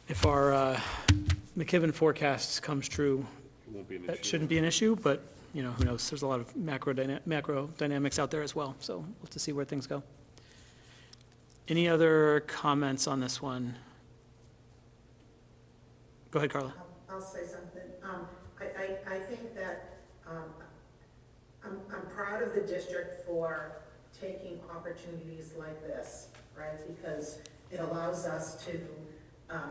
if our McKibben forecasts comes true, It won't be an that issue. shouldn't be an issue, but, who knows? There's a lot of macro dynamics out there as well, so we'll have to see where things go. Any other comments on this one? Go ahead, Carla. I'll say something. I think that I'm proud of the district for taking opportunities like this, right? Because it allows us to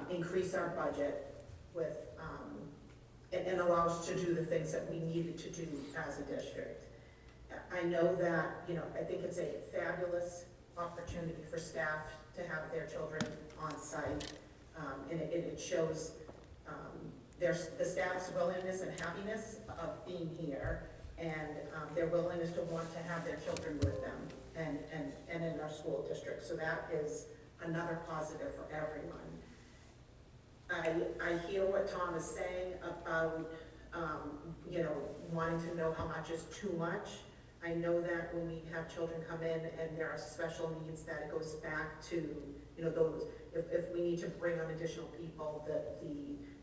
increase our budget with, and allow us to do the things that we needed to do as a district. I know that, I think it's a fabulous opportunity for staff to have their children on site, and it shows the staff's willingness and happiness of being here, and their willingness to want to have their children with them and in our school district. So that is another positive for everyone. I hear what Tom is saying about, wanting to know how much is too much. I know that when we have children come in and there are special needs, that it goes back to, those, if we need to bring on additional people, that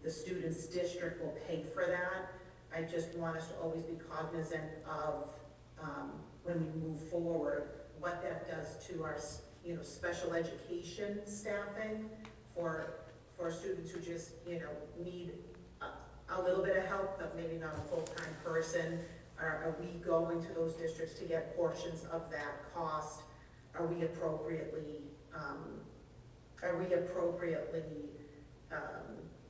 the student's district will pay for that. I just want us to always be cognizant of, when we move forward, what that does to our, special education staffing for students who just, need a little bit of help, but maybe not a full-time person. Are we going to those districts to get portions of that cost? Are we appropriately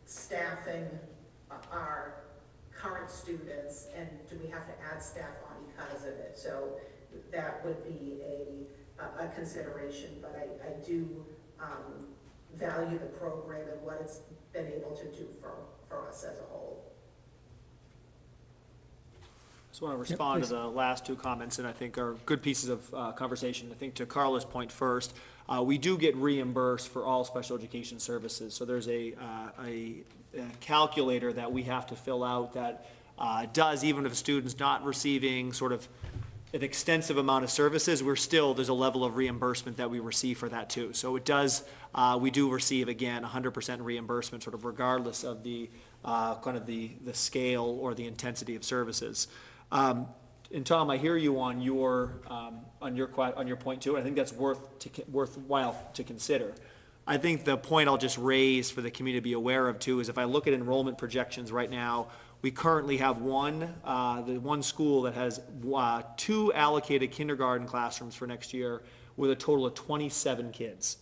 staffing our current students, and do we have to add staff on because of it? So that would be a consideration, but I do value the program and what it's been able to do for us as a whole. Just want to respond to the last two comments, and I think are good pieces of conversation. I think to Carla's point first, we do get reimbursed for all special education services. So there's a calculator that we have to fill out that does, even if a student's not receiving sort of an extensive amount of services, there's a level of reimbursement that we receive for that too. So it does, we do receive, again, 100% reimbursement, sort of regardless of the kind of the scale or the intensity of services. And Tom, I hear you on your point too. I think that's worthwhile to consider. I think the point I'll just raise for the community to be aware of too is if I look at enrollment projections right now, we currently have the one school that has 2 allocated kindergarten classrooms for next year with a total of 27 kids.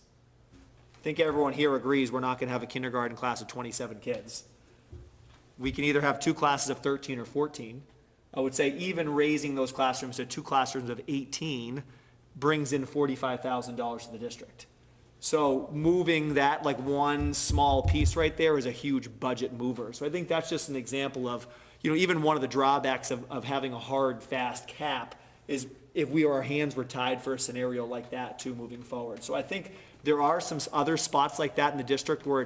I think everyone here agrees we're not going to have a kindergarten class of 27 kids. We can either have 2 classes of 13 or 14. I would say even raising those classrooms to 2 classrooms of 18 brings in $45,000 to the district. So moving that, like one small piece right there, is a huge budget mover. So I think that's just an example of, even one of the drawbacks of having a hard, fast cap is if our hands were tied for a scenario like that too moving forward. So I think there are some other spots like that in the district where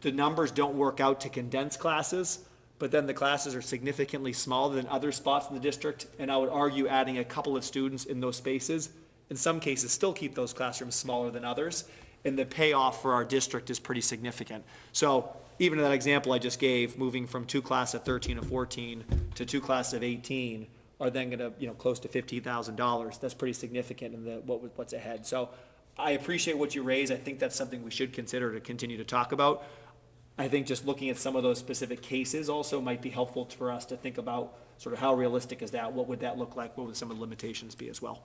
the numbers don't work out to condense classes, but then the classes are significantly smaller than other spots in the district. And I would argue adding a couple of students in those spaces, in some cases, still keep those classrooms smaller than others. And the payoff for our district is pretty significant. So even in that example I just gave, moving from 2 classes of 13 or 14 to 2 classes of 18 are then going to, close to $15,000. That's pretty significant in what's ahead. So I appreciate what you raise. I think that's something we should consider to continue to talk about. I think just looking at some of those specific cases also might be helpful for us to think about sort of how realistic is that? What would that look like? What would some of the limitations be as well?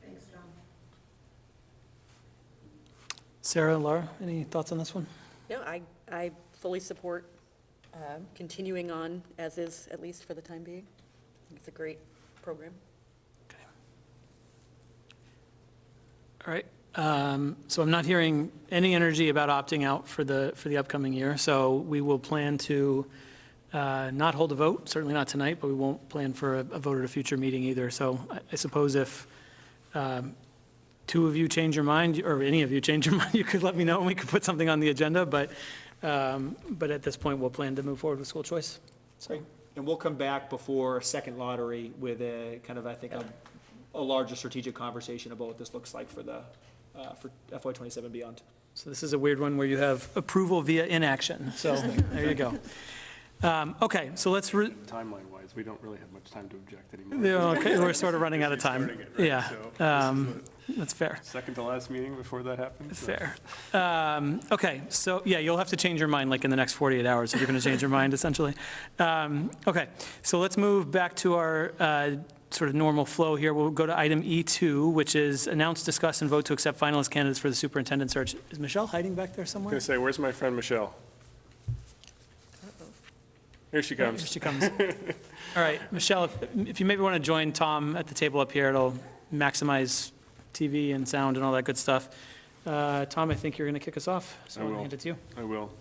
Thanks, John. Sarah, Laura, any thoughts on this one? No, I fully support continuing on as is, at least for the time being. I think it's a great program. Okay. All right. So I'm not hearing any energy about opting out for the upcoming year. So we will plan to not hold a vote, certainly not tonight, but we won't plan for a vote at a future meeting either. So I suppose if two of you change your mind, or any of you change your mind, you could let me know and we could put something on the agenda, but at this point, we'll plan to move forward with school choice. So, And we'll come back before second lottery with a kind of, I think, a larger strategic conversation about what this looks like for the, for FY '27 beyond. so this is a weird one where you have approval via inaction, so there you go. Okay, so let's, Timeline-wise, we don't really have much time to object anymore. yeah, okay, we're sort of running out of time. Starting it, right? Yeah, So, that's fair. second to last meeting before that happens? Fair. Okay, so, yeah, you'll have to change your mind like in the next 48 hours if you're going to change your mind, essentially. Okay, so let's move back to our sort of normal flow here. We'll go to item E2, which is announce, discuss, and vote to accept finalist candidates for the superintendent search. Is Michelle hiding back there I'm somewhere? going to say, where's my friend Michelle? Here she comes. Here she comes. All right, Michelle, if you maybe want to join Tom at the table up here, it'll maximize TV and sound and all that good stuff. Tom, I think you're going to kick us off, so I I'll will. hand it to you. I will.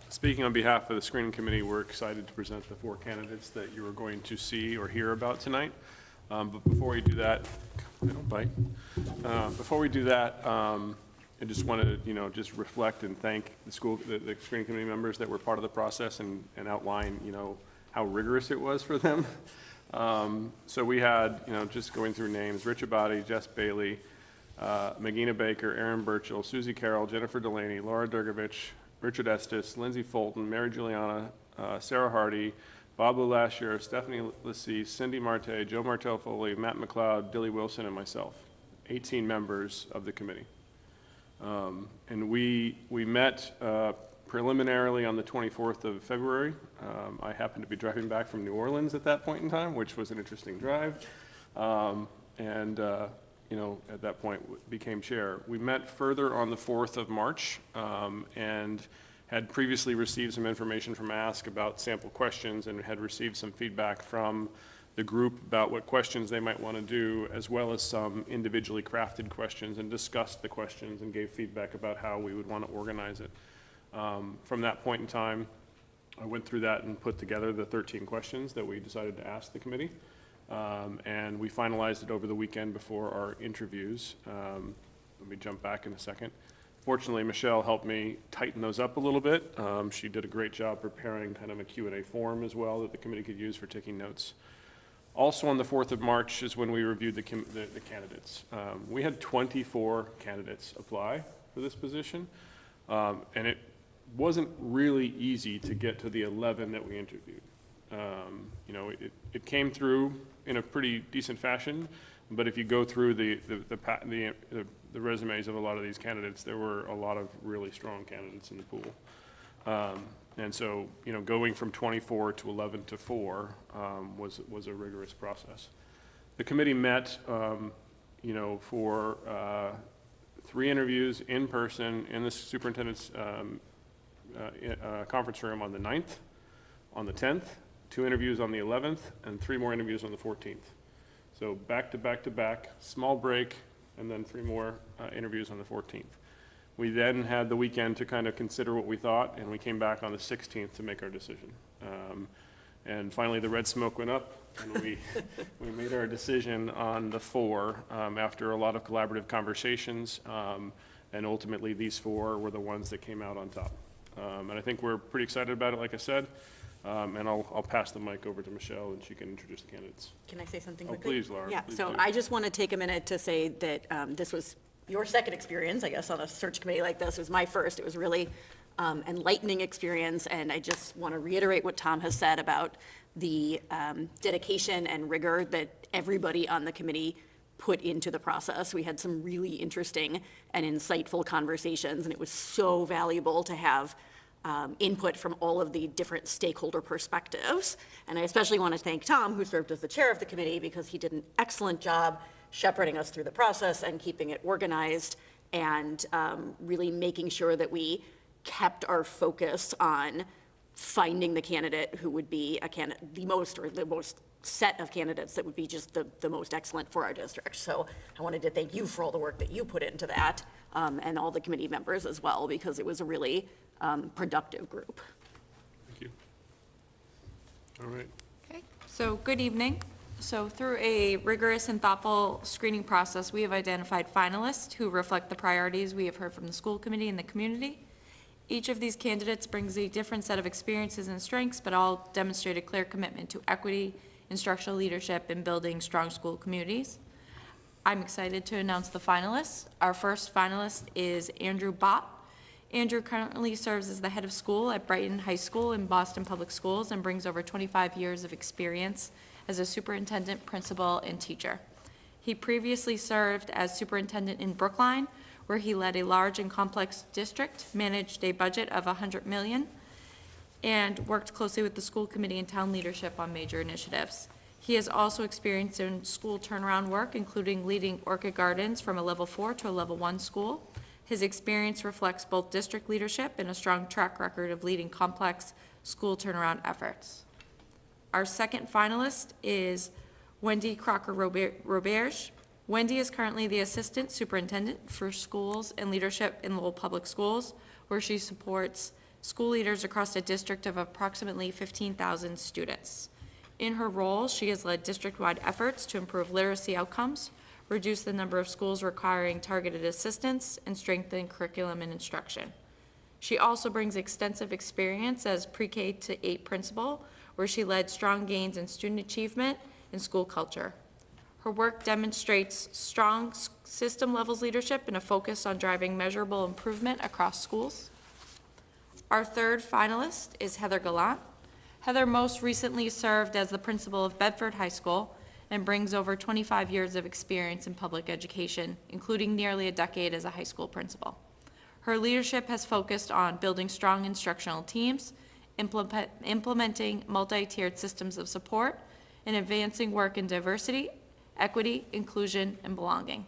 Speaking on behalf of the screening committee, we're excited to present the 4 candidates that you are going to see or hear about tonight. But before we do that, don't bite. Before we do that, I just wanted to, just reflect and thank the screening committee members that were part of the process and outline, how rigorous it was for them. So we had, just going through names, Rich Abadi, Jess Bailey, Magina Baker, Aaron Burchell, Susie Carroll, Jennifer Delaney, Laura Durgovich, Richard Estes, Lindsay Fulton, Mary Juliana, Sarah Hardy, Bob Lasher, Stephanie Lassee, Cindy Marte, Joe Martel Foley, Matt McLeod, Dilly Wilson, and myself, 18 members of the committee. And we met preliminarily on the 24th of February. I happened to be driving back from New Orleans at that point in time, which was an interesting drive. At that point became chair. We met further on the 4th of March and had previously received some information from Ask about sample questions and had received some feedback from the group about what questions they might want to do, as well as some individually crafted questions, and discussed the questions and gave feedback about how we would want to organize it. From that point in time, I went through that and put together the 13 questions that we decided to ask the committee. And we finalized it over the weekend before our interviews. Let me jump back in a second. Fortunately, Michelle helped me tighten those up a little bit. She did a great job preparing kind of a Q&A form as well that the committee could use for taking notes. Also on the 4th of March is when we reviewed the candidates. We had 24 candidates apply for this position, and it wasn't really easy to get to the 11 that we interviewed. It came through in a pretty decent fashion, but if you go through the resumes of a lot of these candidates, there were a lot of really strong candidates in the pool. And so, going from 24 to 11 to 4 was a rigorous process. The committee met, for 3 interviews in person in the superintendent's conference room on the 9th, on the 10th, 2 interviews on the 11th, and 3 more interviews on the 14th. So back to back to back, small break, and then 3 more interviews on the 14th. We then had the weekend to kind of consider what we thought, and we came back on the 16th to make our decision. And finally, the red smoke went up, and we made our decision on the 4 after a lot of collaborative conversations, and ultimately these 4 were the ones that came out on top. And I think we're pretty excited about it, like I said. And I'll pass the mic over to Michelle, and she can introduce the candidates. Can I say something Oh, quickly? please, Laura. Yeah, please so do. I just want to take a minute to say that this was your second experience, I guess, on a search committee like this. It was my first. It was really enlightening experience, and I just want to reiterate what Tom has said about the dedication and rigor that everybody on the committee put into the process. We had some really interesting and insightful conversations, and it was so valuable to have input from all of the different stakeholder perspectives. And I especially want to thank Tom, who served as the chair of the committee, because he did an excellent job shepherding us through the process and keeping it organized and really making sure that we kept our focus on finding the candidate who would be the most set of candidates that would be just the most excellent for our district. So I wanted to thank you for all the work that you put into that, and all the committee members as well, because it was a really productive group. Thank you. All right. Okay. So, good evening. So through a rigorous and thoughtful screening process, we have identified finalists who reflect the priorities we have heard from the school committee and the community. Each of these candidates brings a different set of experiences and strengths, but all demonstrate a clear commitment to equity, instructional leadership, and building strong school communities. I'm excited to announce the finalists. Our first finalist is Andrew Bott. Andrew currently serves as the head of school at Brighton High School in Boston Public Schools and brings over 25 years of experience as a superintendent, principal, and teacher. He previously served as superintendent in Brookline, where he led a large and complex district, managed a budget of $100 million, and worked closely with the school committee and town leadership on major initiatives. He has also experience in school turnaround work, including leading Orchid Gardens from a level 4 to a level 1 school. His experience reflects both district leadership and a strong track record of leading complex school turnaround efforts. Our second finalist is Wendy Crocker-Roberge. Wendy is currently the Assistant Superintendent for Schools and Leadership in Lowell Public Schools, where she supports school leaders across a district of approximately 15,000 students. In her role, she has led district-wide efforts to improve literacy outcomes, reduce the number of schools requiring targeted assistance, and strengthen curriculum and instruction. She also brings extensive experience as pre-K to 8 principal, where she led strong gains in student achievement and school culture. Her work demonstrates strong system levels leadership and a focus on driving measurable improvement across schools. Our third finalist is Heather Gallant. Heather most recently served as the principal of Bedford High School and brings over 25 years of experience in public education, including nearly a decade as a high school principal. Her leadership has focused on building strong instructional teams, implementing multi-tiered systems of support, and advancing work in diversity, equity, inclusion, and belonging.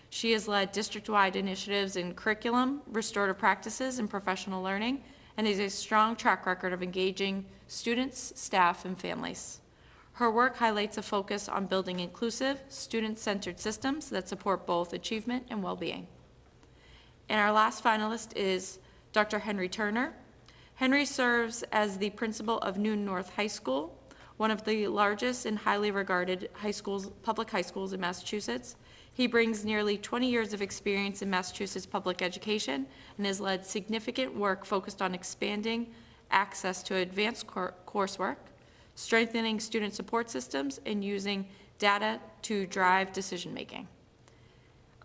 She has led district-wide initiatives in curriculum, restorative practices, and professional learning, and has a strong track record of engaging students, staff, and families. Her work highlights a focus on building inclusive, student-centered systems that support both achievement and well-being. And our last finalist is Dr. Henry Turner. Henry serves as the principal of Newton North High School, one of the largest and highly regarded public high schools in Massachusetts. He brings nearly 20 years of experience in Massachusetts public education and has led significant work focused on expanding access to advanced coursework, strengthening student support systems, and using data to drive decision-making.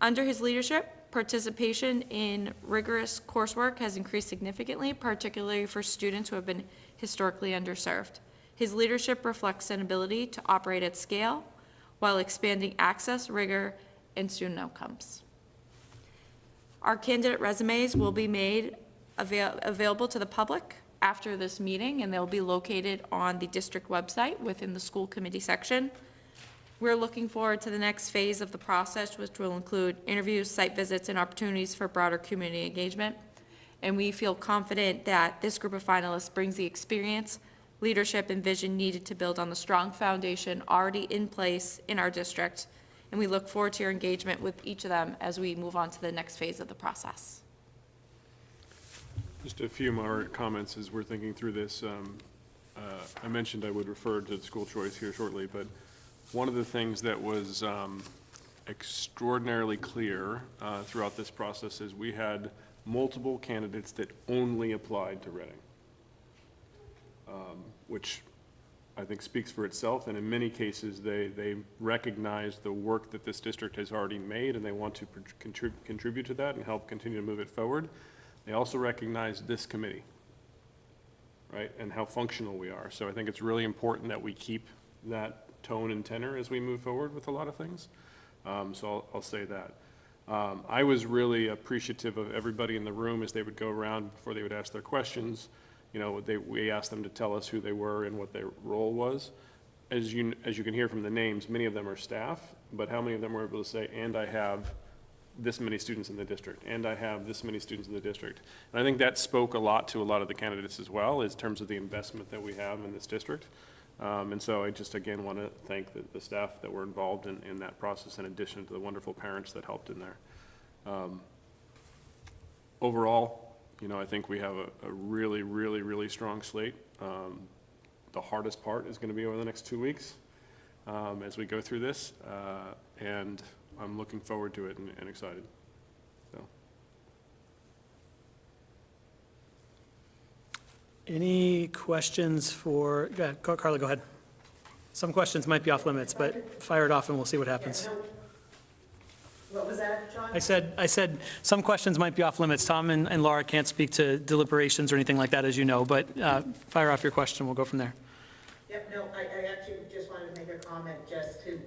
Under his leadership, participation in rigorous coursework has increased significantly, particularly for students who have been historically underserved. His leadership reflects an ability to operate at scale while expanding access, rigor, and student outcomes. Our candidate resumes will be made available to the public after this meeting, and they'll be located on the district website within the school committee section. We're looking forward to the next phase of the process, which will include interviews, site visits, and opportunities for broader community engagement. And we feel confident that this group of finalists brings the experience, leadership, and vision needed to build on the strong foundation already in place in our district. And we look forward to your engagement with each of them as we move on to the next phase of the process. Just a few more comments as we're thinking through this. I mentioned I would refer to the school choice here shortly, but one of the things that was extraordinarily clear throughout this process is we had multiple candidates that only applied to Reading, which I think speaks for itself, and in many cases they recognize the work that this district has already made, and they want to contribute to that and help continue to move it forward. They also recognize this committee, right, and how functional we are. So I think it's really important that we keep that tone and tenor as we move forward with a lot of things. So I'll say that. I was really appreciative of everybody in the room as they would go around before they would ask their questions. You know, we asked them to tell us who they were and what their role was. As you can hear from the names, many of them are staff, but how many of them were able to say, and I have this many students in the district, and I have this many students in the district. And I think that spoke a lot to a lot of the candidates as well, in terms of the investment that we have in this district. And so I just, again, want to thank the staff that were involved in that process, in addition to the wonderful parents that helped in there. Overall, you know, I think we have a really, really, really strong slate. the hardest part is going to be over the next 2 weeks as we go through this, and I'm looking forward to it and excited. So. Any questions for, Carla, go ahead. Some questions might be off limits, but fire it off and we'll see what happens. What was that, John? I said some questions might be off limits. Tom and Laura can't speak to deliberations or anything like that, as you know, but fire off your question, we'll go from there. Yep, no, I actually just wanted to make a comment just to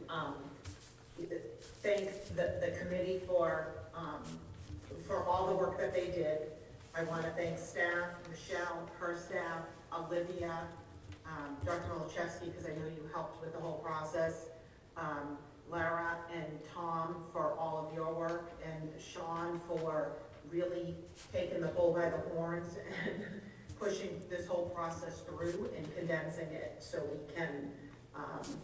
thank the committee for all the work that they did. I want to thank staff, Michelle, her staff, Olivia, Dr. Milachevsky, because I know you helped with the whole process, Lara and Tom for all of your work, and Sean for really taking the bull by the horns and pushing this whole process through and condensing it so we can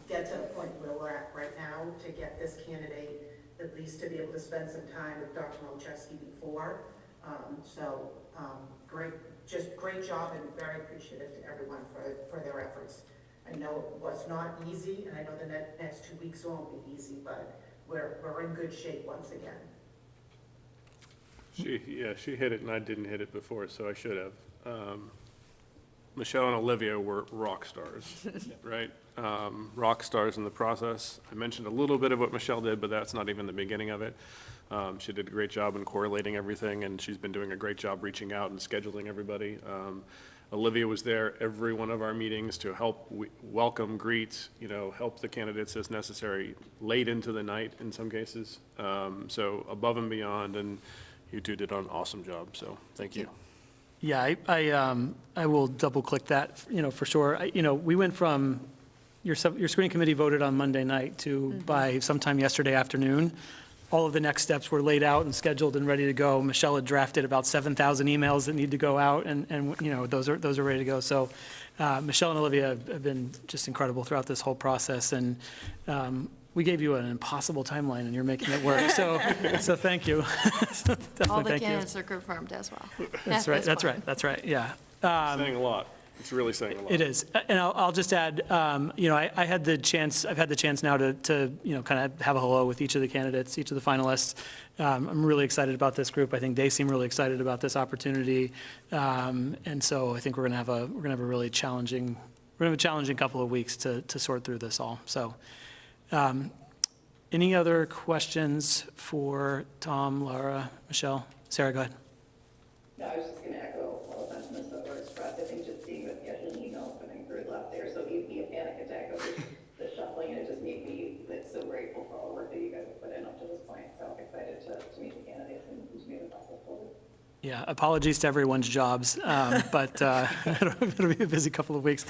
get to the point where we're at right now to get this candidate at least to be able to spend some time with Dr. Milachevsky before. Great job, and very appreciative to everyone for their efforts. I know it was not easy, and I know the next 2 weeks won't be easy, but we're in good shape once again. She hit it, and I didn't hit it before, so I should have. Michelle and Olivia were rock stars, right? Rock stars in the process. I mentioned a little bit of what Michelle did, but that's not even the beginning of it. She did a great job in correlating everything, and she's been doing a great job reaching out and scheduling everybody. Olivia was there every one of our meetings to help welcome, greet, help the candidates as necessary, late into the night in some cases. So above and beyond, and you two did an awesome job, so thank you. Yeah, I will double click that, for sure. We went from, your screening committee voted on Monday night to by sometime yesterday afternoon. All of the next steps were laid out and scheduled and ready to go. Michelle had drafted about 7,000 emails that need to go out, and those are ready to go. So Michelle and Olivia have been just incredible throughout this whole process, and we gave you an impossible timeline, and you're making it work. So thank you. All the candidates are confirmed as well. That's right. Yeah. Saying a lot. It's really saying a lot. It is. And I'll just add, I've had the chance now to kind of have a hello with each of the candidates, each of the finalists. I'm really excited about this group. I think they seem really excited about this opportunity. And so I think we're going to have a really challenging couple of weeks to sort through this all. So any other questions for Tom, Laura, Michelle? Sarah, go ahead. No, I was just going to echo all the sentiments that were expressed. I think just seeing the scheduling emails coming through left there, so it gave me a panic attack of the shuffling, and it just made me so grateful for all the work that you guys have put in up to this point. So excited to meet the candidates and continue the process forward. Yeah, apologies to everyone's jobs, but it'll be a busy couple of weeks.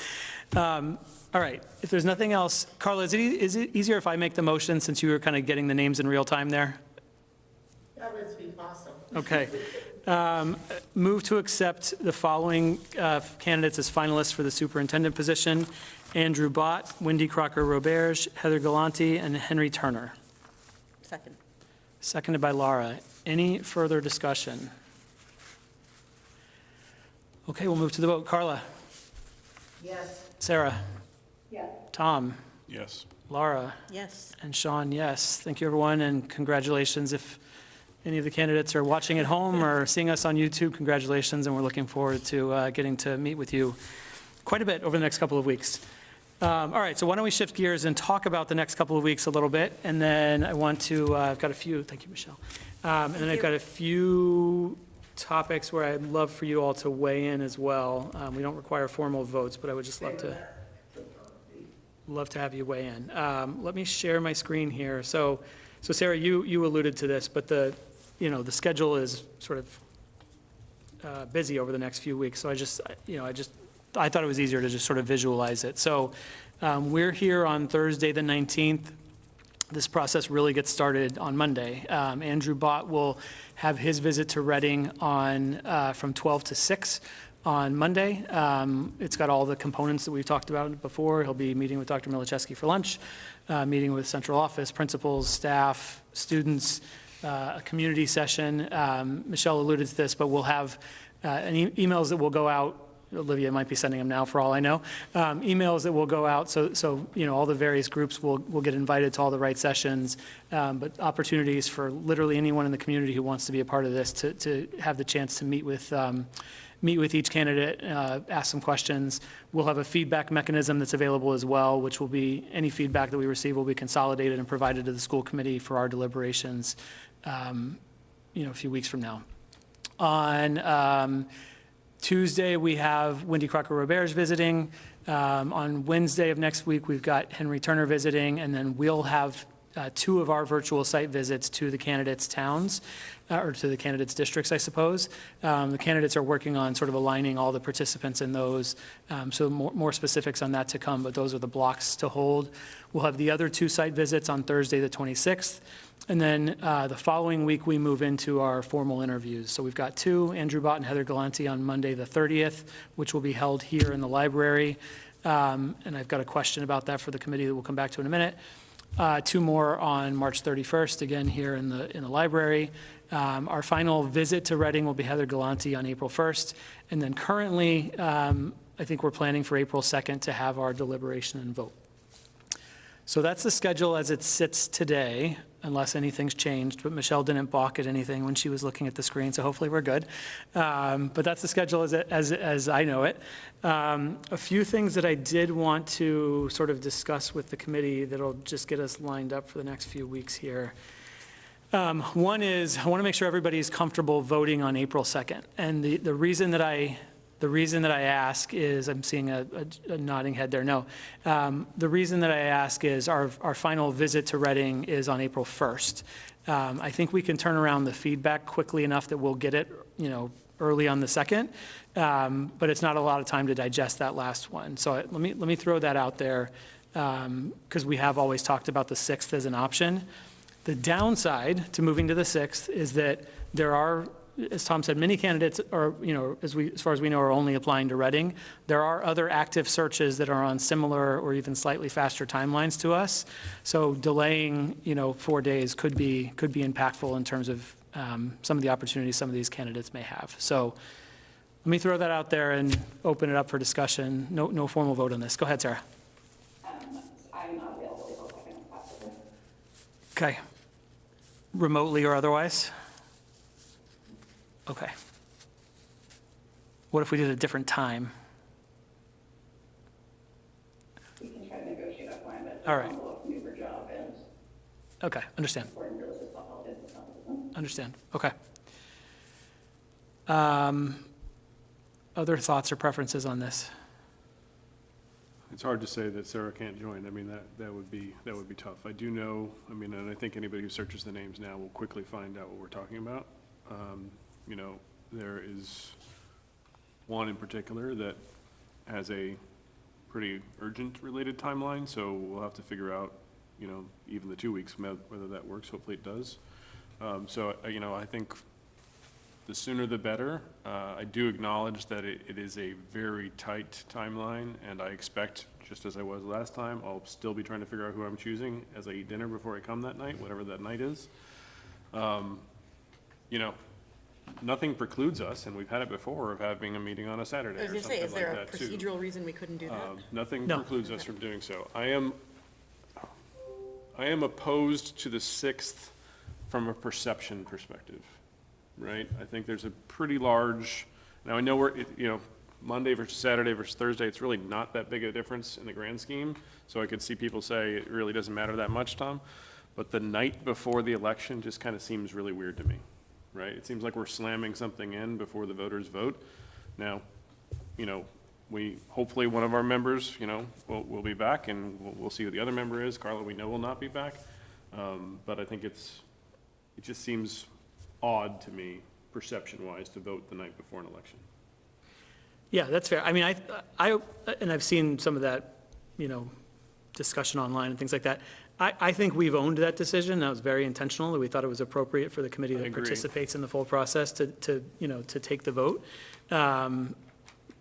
All right, if there's nothing else, Carla, is it easier if I make the motion since you were kind of getting the names in real time there? That would be awesome. Okay. Move to accept the following candidates as finalists for the superintendent position: Andrew Bott, Wendy Crocker-Roberge, Heather Galanti, and Henry Turner. Second. Seconded by Laura. Any further discussion? Okay, we'll move to the vote. Carla? Yes. Sarah? Yes. Tom? Yes. Laura? Yes. And Sean, yes. Thank you, everyone, and congratulations. If any of the candidates are watching at home or seeing us on YouTube, congratulations, and we're looking forward to getting to meet with you quite a bit over the next couple of weeks. All right, so why don't we shift gears and talk about the next couple of weeks a little bit, and then I want to, I've got a few, thank you, Michelle. And then I've got a few topics where I'd love for you all to weigh in as well. We don't require formal votes, but I would just love to have you weigh in. Let me share my screen here. So Sarah, you alluded to this, but the schedule is sort of busy over the next few weeks. So I thought it was easier to just sort of visualize it. So we're here on Thursday, the 19th. This process really gets started on Monday. Andrew Bott will have his visit to Reading from 12 to 6 on Monday. It's got all the components that we've talked about before. He'll be meeting with Dr. Milachevsky for lunch, meeting with central office, principals, staff, students, a community session. Michelle alluded to this, but we'll have emails that will go out Olivia might be sending them now for all I know, emails that will go out, so all the various groups will get invited to all the right sessions, but opportunities for literally anyone in the community who wants to be a part of this to have the chance to meet with each candidate, ask some questions. We'll have a feedback mechanism that's available as well, which will be, any feedback that we receive will be consolidated and provided to the school committee for our deliberations, a few weeks from now. On Tuesday, we have Wendy Crocker-Roberts visiting. On Wednesday of next week, we've got Henry Turner visiting, and then we'll have 2 of our virtual site visits to the candidates' towns, or to the candidates' districts, I suppose. The candidates are working on sort of aligning all the participants in those, so more specifics on that to come, but those are the blocks to hold. We'll have the other 2 site visits on Thursday, the 26th, and then the following week, we move into our formal interviews. So we've got 2, Andrew Bott and Heather Galante on Monday, the 30th, which will be held here in the library, and I've got a question about that for the committee that we'll come back to in a minute. 2 more on March 31st, again here in the library. Our final visit to Reading will be Heather Galante on April 1st. And then currently, I think we're planning for April 2nd to have our deliberation and vote. So that's the schedule as it sits today, unless anything's changed. But Michelle didn't balk at anything when she was looking at the screen, so hopefully we're good. But that's the schedule as I know it. A few things that I did want to sort of discuss with the committee that'll just get us lined up for the next few weeks here. One is, I want to make sure everybody's comfortable voting on April 2nd. And the reason that I ask is, I'm seeing a nodding head there, no. The reason that I ask is our final visit to Reading is on April 1st. I think we can turn around the feedback quickly enough that we'll get it, early on the 2nd, but it's not a lot of time to digest that last one. So let me throw that out there, because we have always talked about the 6th as an option. The downside to moving to the 6th is that there are, as Tom said, many candidates are, as far as we know, are only applying to Reading. There are other active searches that are on similar or even slightly faster timelines to us. So delaying, 4 days could be impactful in terms of some of the opportunities some of these candidates may have. So let me throw that out there and open it up for discussion. No formal vote on this. Go ahead, Sarah. I'm not available April 2nd if possible. Okay. Remotely or otherwise? Okay. What if we did a different time? We can try to negotiate a plan, but All right. I'm a little new for job and Okay, understand. important religious holidays and stuff. Understand. Okay. Other thoughts or preferences on this? It's hard to say that Sarah can't join. I mean, that would be tough. I do know, and I think anybody who searches the names now will quickly find out what we're talking about. There is one in particular that has a pretty urgent related timeline, so we'll have to figure out, even the 2 weeks, whether that works. Hopefully it does. I think the sooner the better. I do acknowledge that it is a very tight timeline, and I expect, just as I was last time, I'll still be trying to figure out who I'm choosing as I eat dinner before I come that night, whatever that night is. Nothing precludes us, and we've had it before, of having a meeting on a Saturday I was or going to say, something is like there a that, too. procedural reason we couldn't do that? Nothing No. precludes us from doing so. I am opposed to the 6th from a perception perspective, right? I think there's a pretty large, now I know Monday versus Saturday versus Thursday, it's really not that big a difference in the grand scheme. So I could see people say it really doesn't matter that much, Tom. But the night before the election just kind of seems really weird to me, right? It seems like we're slamming something in before the voters vote. Now, hopefully one of our members, will be back, and we'll see who the other member is. Carla, we know will not be back. But I think it just seems odd to me, perception-wise, to vote the night before an election. Yeah, that's fair. I mean, I've seen some of that, discussion online and things like that. I think we've owned that decision. That was very intentional. We thought it was appropriate for the committee that participates in the full process to take the vote.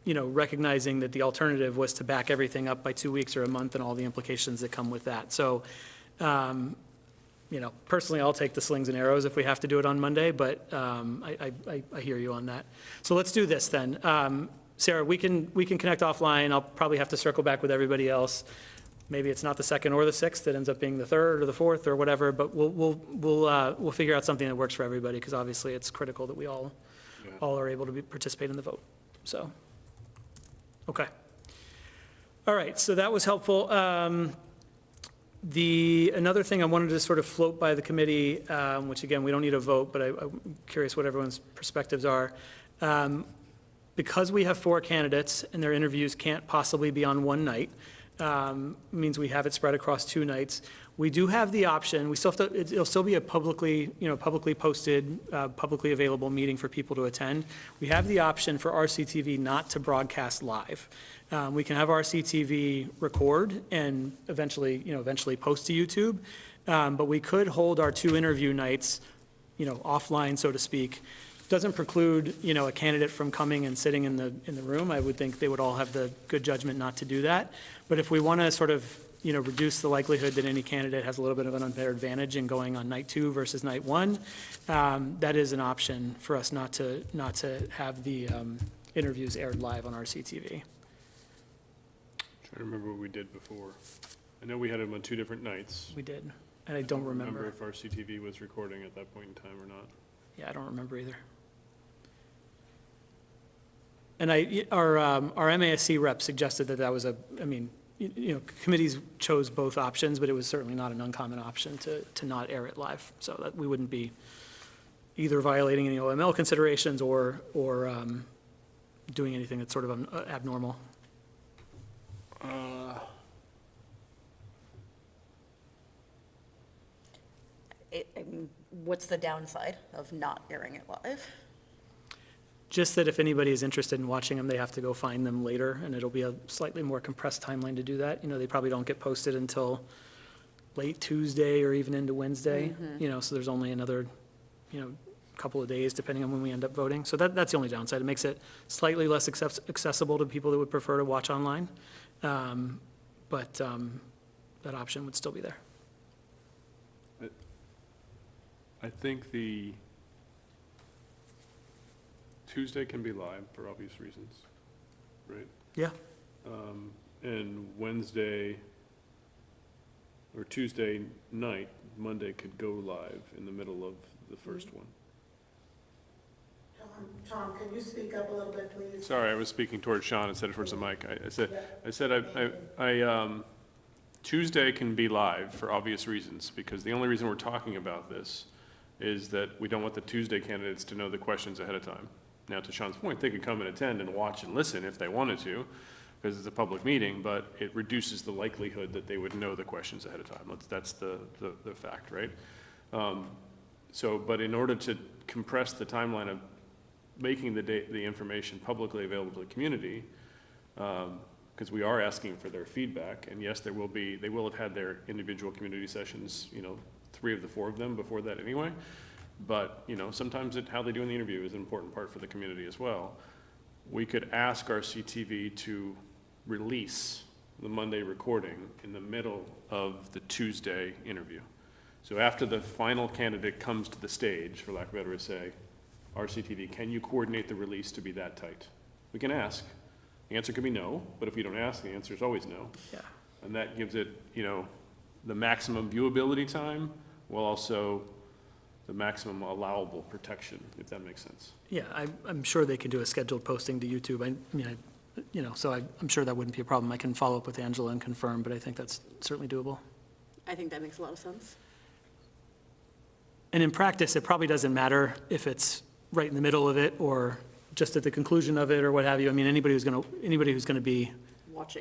Recognizing that the alternative was to back everything up by 2 weeks or a month and all the implications that come with that. So, personally, I'll take the slings and arrows if we have to do it on Monday, but I hear you on that. So let's do this then. Sarah, we can connect offline. I'll probably have to circle back with everybody else. Maybe it's not the 2nd or the 6th, it ends up being the 3rd or the 4th or whatever, but we'll figure out something that works for everybody, because obviously it's critical that we all are able to participate in the vote, so. Okay. All right, so that was helpful. Another thing I wanted to sort of float by the committee, which again, we don't need a vote, but I'm curious what everyone's perspectives are. Because we have 4 candidates and their interviews can't possibly be on one night, means we have it spread across 2 nights. We do have the option, we still have to, it'll still be a publicly posted, publicly available meeting for people to attend. We have the option for RCTV not to broadcast live. We can have RCTV record and eventually post to YouTube, but we could hold our 2 interview nights, offline, so to speak. Doesn't preclude, a candidate from coming and sitting in the room. I would think they would all have the good judgment not to do that. But if we want to sort of, reduce the likelihood that any candidate has a little bit of an unfair advantage in going on night 2 versus night 1, that is an option for us not to have the interviews aired live on RCTV. Trying to remember what we did before. I know we had them on 2 different nights. We did, and I don't remember. If RCTV was recording at that point in time or not. Yeah, I don't remember either. And our MASC rep suggested that was committees chose both options, but it was certainly not an uncommon option to not air it live, so that we wouldn't be either violating any OML considerations or doing anything that's sort of abnormal. What's the downside of not airing it live? Just that if anybody is interested in watching them, they have to go find them later, and it'll be a slightly more compressed timeline to do that. They probably don't get posted until late Tuesday or even into Wednesday, so there's only another, couple of days depending on when we end up voting. So that's the only downside. It makes it slightly less accessible to people that would prefer to watch online, but that option would still be there. I think the Tuesday can be live for obvious reasons, right? Yeah. And Wednesday or Tuesday night, Monday could go live in the middle of the first one. Tom, can you speak up a little bit, please? Sorry, I was speaking towards Sean instead of towards the mic. I said Tuesday can be live for obvious reasons, because the only reason we're talking about this is that we don't want the Tuesday candidates to know the questions ahead of time. Now, to Sean's point, they could come and attend and watch and listen if they wanted to, because it's a public meeting, but it reduces the likelihood that they would know the questions ahead of time. That's the fact, right? But in order to compress the timeline of making the information publicly available to the community, because we are asking for their feedback, and yes, they will have had their individual community sessions, 3 of the 4 of them before that anyway. But, sometimes how they do in the interview is an important part for the community as well. We could ask our CTV to release the Monday recording in the middle of the Tuesday interview. So after the final candidate comes to the stage, for lack of a better way to say, RCTV, can you coordinate the release to be that tight? We can ask. The answer could be no, but if we don't ask, the answer is always no. Yeah. And that gives it, the maximum viewability time, while also the maximum allowable protection, if that makes sense. Yeah, I'm sure they can do a scheduled posting to YouTube. So I'm sure that wouldn't be a problem. I can follow up with Angela and confirm, but I think that's certainly doable. I think that makes a lot of sense. And in practice, it probably doesn't matter if it's right in the middle of it or just at the conclusion of it or what have you. I mean, anybody who's going to be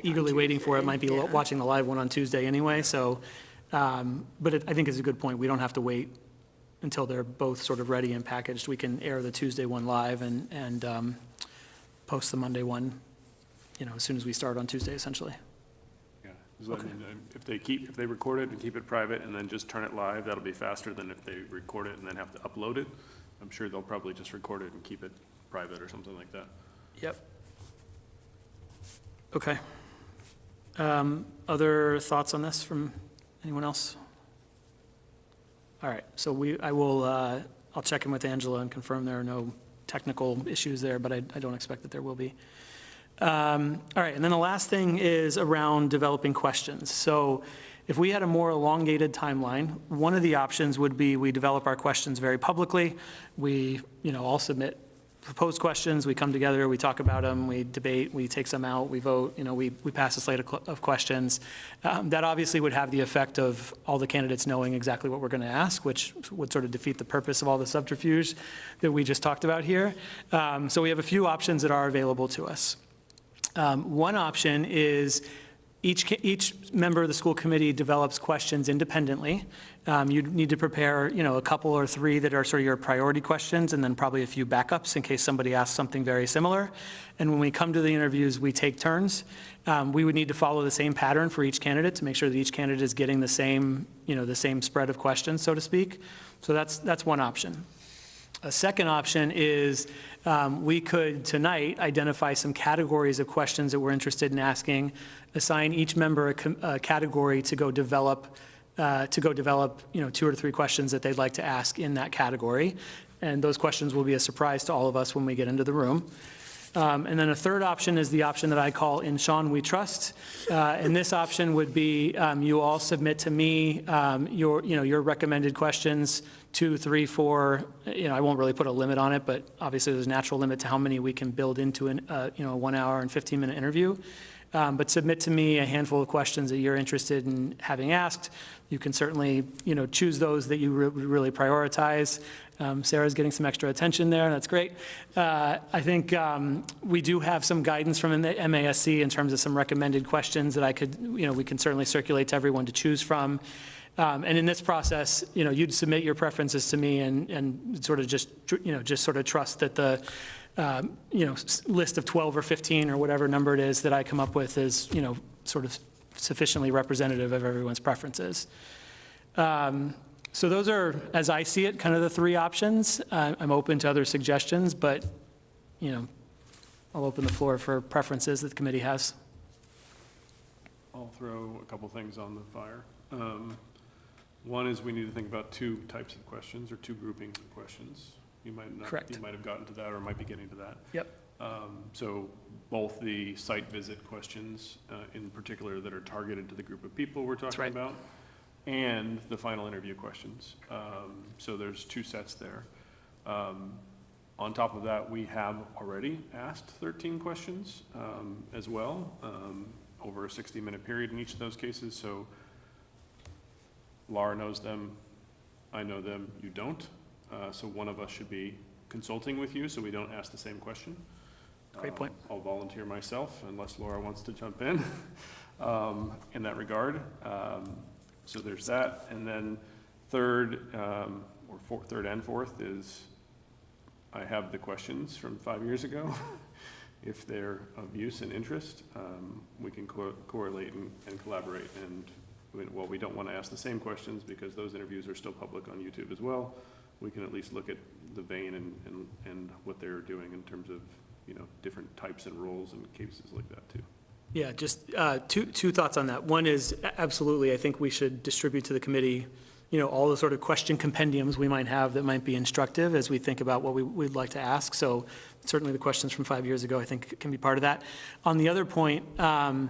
eagerly waiting for it might be watching the live one on Tuesday anyway. So, but I think it's a good point. We don't have to wait until they're both sort of ready and packaged. We can air the Tuesday one live and post the Monday one, as soon as we start on Tuesday, essentially. Yeah, if they record it and keep it private and then just turn it live, that'll be faster than if they record it and then have to upload it. I'm sure they'll probably just record it and keep it private or something like that. Yep. Okay. Other thoughts on this from anyone else? All right, so I'll check in with Angela and confirm there are no technical issues there, but I don't expect that there will be. All right, and then the last thing is around developing questions. So if we had a more elongated timeline, one of the options would be we develop our questions very publicly. We, all submit proposed questions, we come together, we talk about them, we debate, we take some out, we vote, we pass a slate of questions. That obviously would have the effect of all the candidates knowing exactly what we're going to ask, which would sort of defeat the purpose of all the subterfuge that we just talked about here. So we have a few options that are available to us. One option is each member of the school committee develops questions independently. You need to prepare, a couple or three that are sort of your priority questions, and then probably a few backups in case somebody asks something very similar. And when we come to the interviews, we take turns. We would need to follow the same pattern for each candidate to make sure that each candidate is getting the same spread of questions, so to speak. So that's one option. A second option is we could tonight identify some categories of questions that we're interested in asking, assign each member a category to go develop 2 or 3 questions that they'd like to ask in that category. And those questions will be a surprise to all of us when we get into the room. And then a third option is the option that I call In Sean We Trust. And this option would be you all submit to me your recommended questions, 2, 3, 4. I won't really put a limit on it, but obviously there's a natural limit to how many we can build into a 1 hour and 15-minute interview. But submit to me a handful of questions that you're interested in having asked. You can certainly, choose those that you really prioritize. Sarah's getting some extra attention there, that's great. I think we do have some guidance from the MASC in terms of some recommended questions that we can certainly circulate to everyone to choose from. And in this process, you'd submit your preferences to me and sort of just sort of trust that the list of 12 or 15 or whatever number it is that I come up with is, sort of sufficiently representative of everyone's preferences. So those are, as I see it, kind of the 3 options. I'm open to other suggestions, but, I'll open the floor for preferences that the committee has. I'll throw a couple things on the fire. One is we need to think about 2 types of questions or 2 groupings of questions. You might not. Correct. You might have gotten to that or might be getting to that. Yep. So both the site visit questions in particular that are targeted to the group of people we're talking about, and the final interview questions. So there's 2 sets there. On top of that, we have already asked 13 questions as well, over a 60-minute period in each of those cases. So Laura knows them, I know them, you don't. So one of us should be consulting with you so we don't ask the same question. Great point. I'll volunteer myself unless Laura wants to jump in that regard. So there's that. And then third and fourth is I have the questions from 5 years ago. If they're of use and interest, we can correlate and collaborate. And while we don't want to ask the same questions because those interviews are still public on YouTube as well, we can at least look at the vein and what they're doing in terms of, different types and roles and cases like that too. Yeah, just two thoughts on that. One is absolutely, I think we should distribute to the committee, all the sort of question compendiums we might have that might be instructive as we think about what we'd like to ask. So certainly the questions from 5 years ago, I think, can be part of that. On the other point, I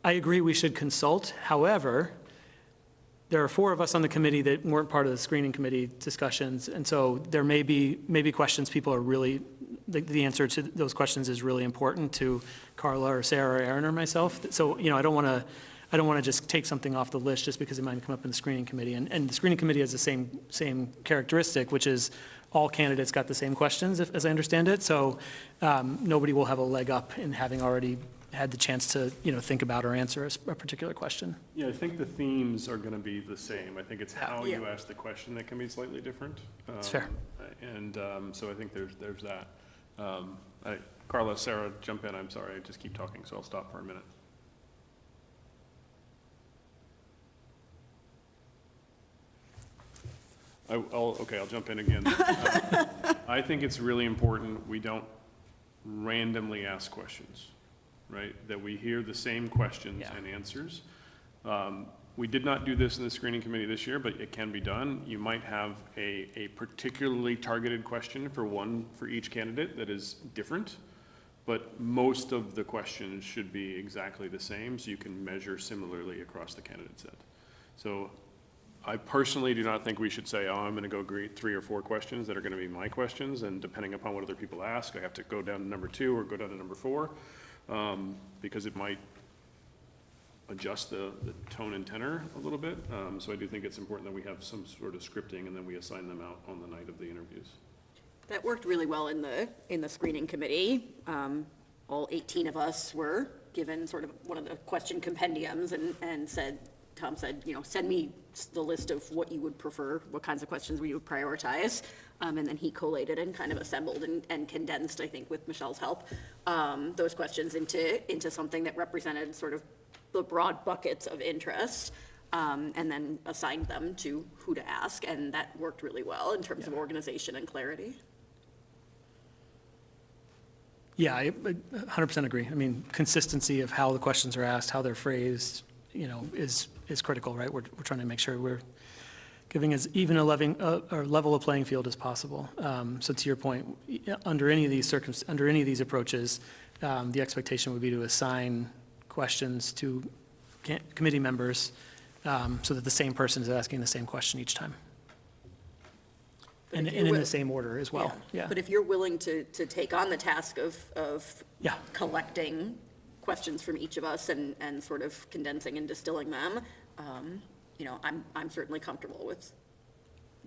agree we should consult. However, there are 4 of us on the committee that weren't part of the screening committee discussions, and so there may be questions people are really, the answer to those questions is really important to Carla or Sarah or Aaron or myself. So, I don't want to just take something off the list just because it might come up in the screening committee. And the screening committee has the same characteristic, which is all candidates got the same questions, as I understand it. So nobody will have a leg up in having already had the chance to, think about or answer a particular question. Yeah, I think the themes are going to be the same. I think it's how you ask the question that can be slightly different. That's fair. And so I think there's that. Carla, Sarah, jump in. I'm sorry, I just keep talking, so I'll stop for a minute. I'll jump in again. I think it's really important we don't randomly ask questions, right? That we hear the same questions and answers. We did not do this in the screening committee this year, but it can be done. You might have a particularly targeted question for each candidate that is different. but most of the questions should be exactly the same, so you can measure similarly across the candidate set. So I personally do not think we should say, oh, I'm going to go grade 3 or 4 questions that are going to be my questions, and depending upon what other people ask, I have to go down to number 2 or go down to number 4, because it might adjust the tone and tenor a little bit. So I do think it's important that we have some sort of scripting, and then we assign them out on the night of the interviews. That worked really well in the screening committee. All 18 of us were given sort of one of the question compendiums and said, Tom said, you know, send me the list of what you would prefer, what kinds of questions we would prioritize. And then he collated and kind of assembled and condensed, I think, with Michelle's help, those questions into something that represented sort of the broad buckets of interest, and then assigned them to who to ask. And that worked really well in terms of organization and clarity. Yeah, I 100% agree. I mean, consistency of how the questions are asked, how they're phrased, you know, is critical, right? We're trying to make sure we're giving as even a level of playing field as possible. So to your point, under any of these approaches, the expectation would be to assign questions to committee members so that the same person is asking the same question each time. And in the same order as well, yeah. But if you're willing to take on the task of Yeah. collecting questions from each of us and sort of condensing and distilling them, you know, I'm certainly comfortable with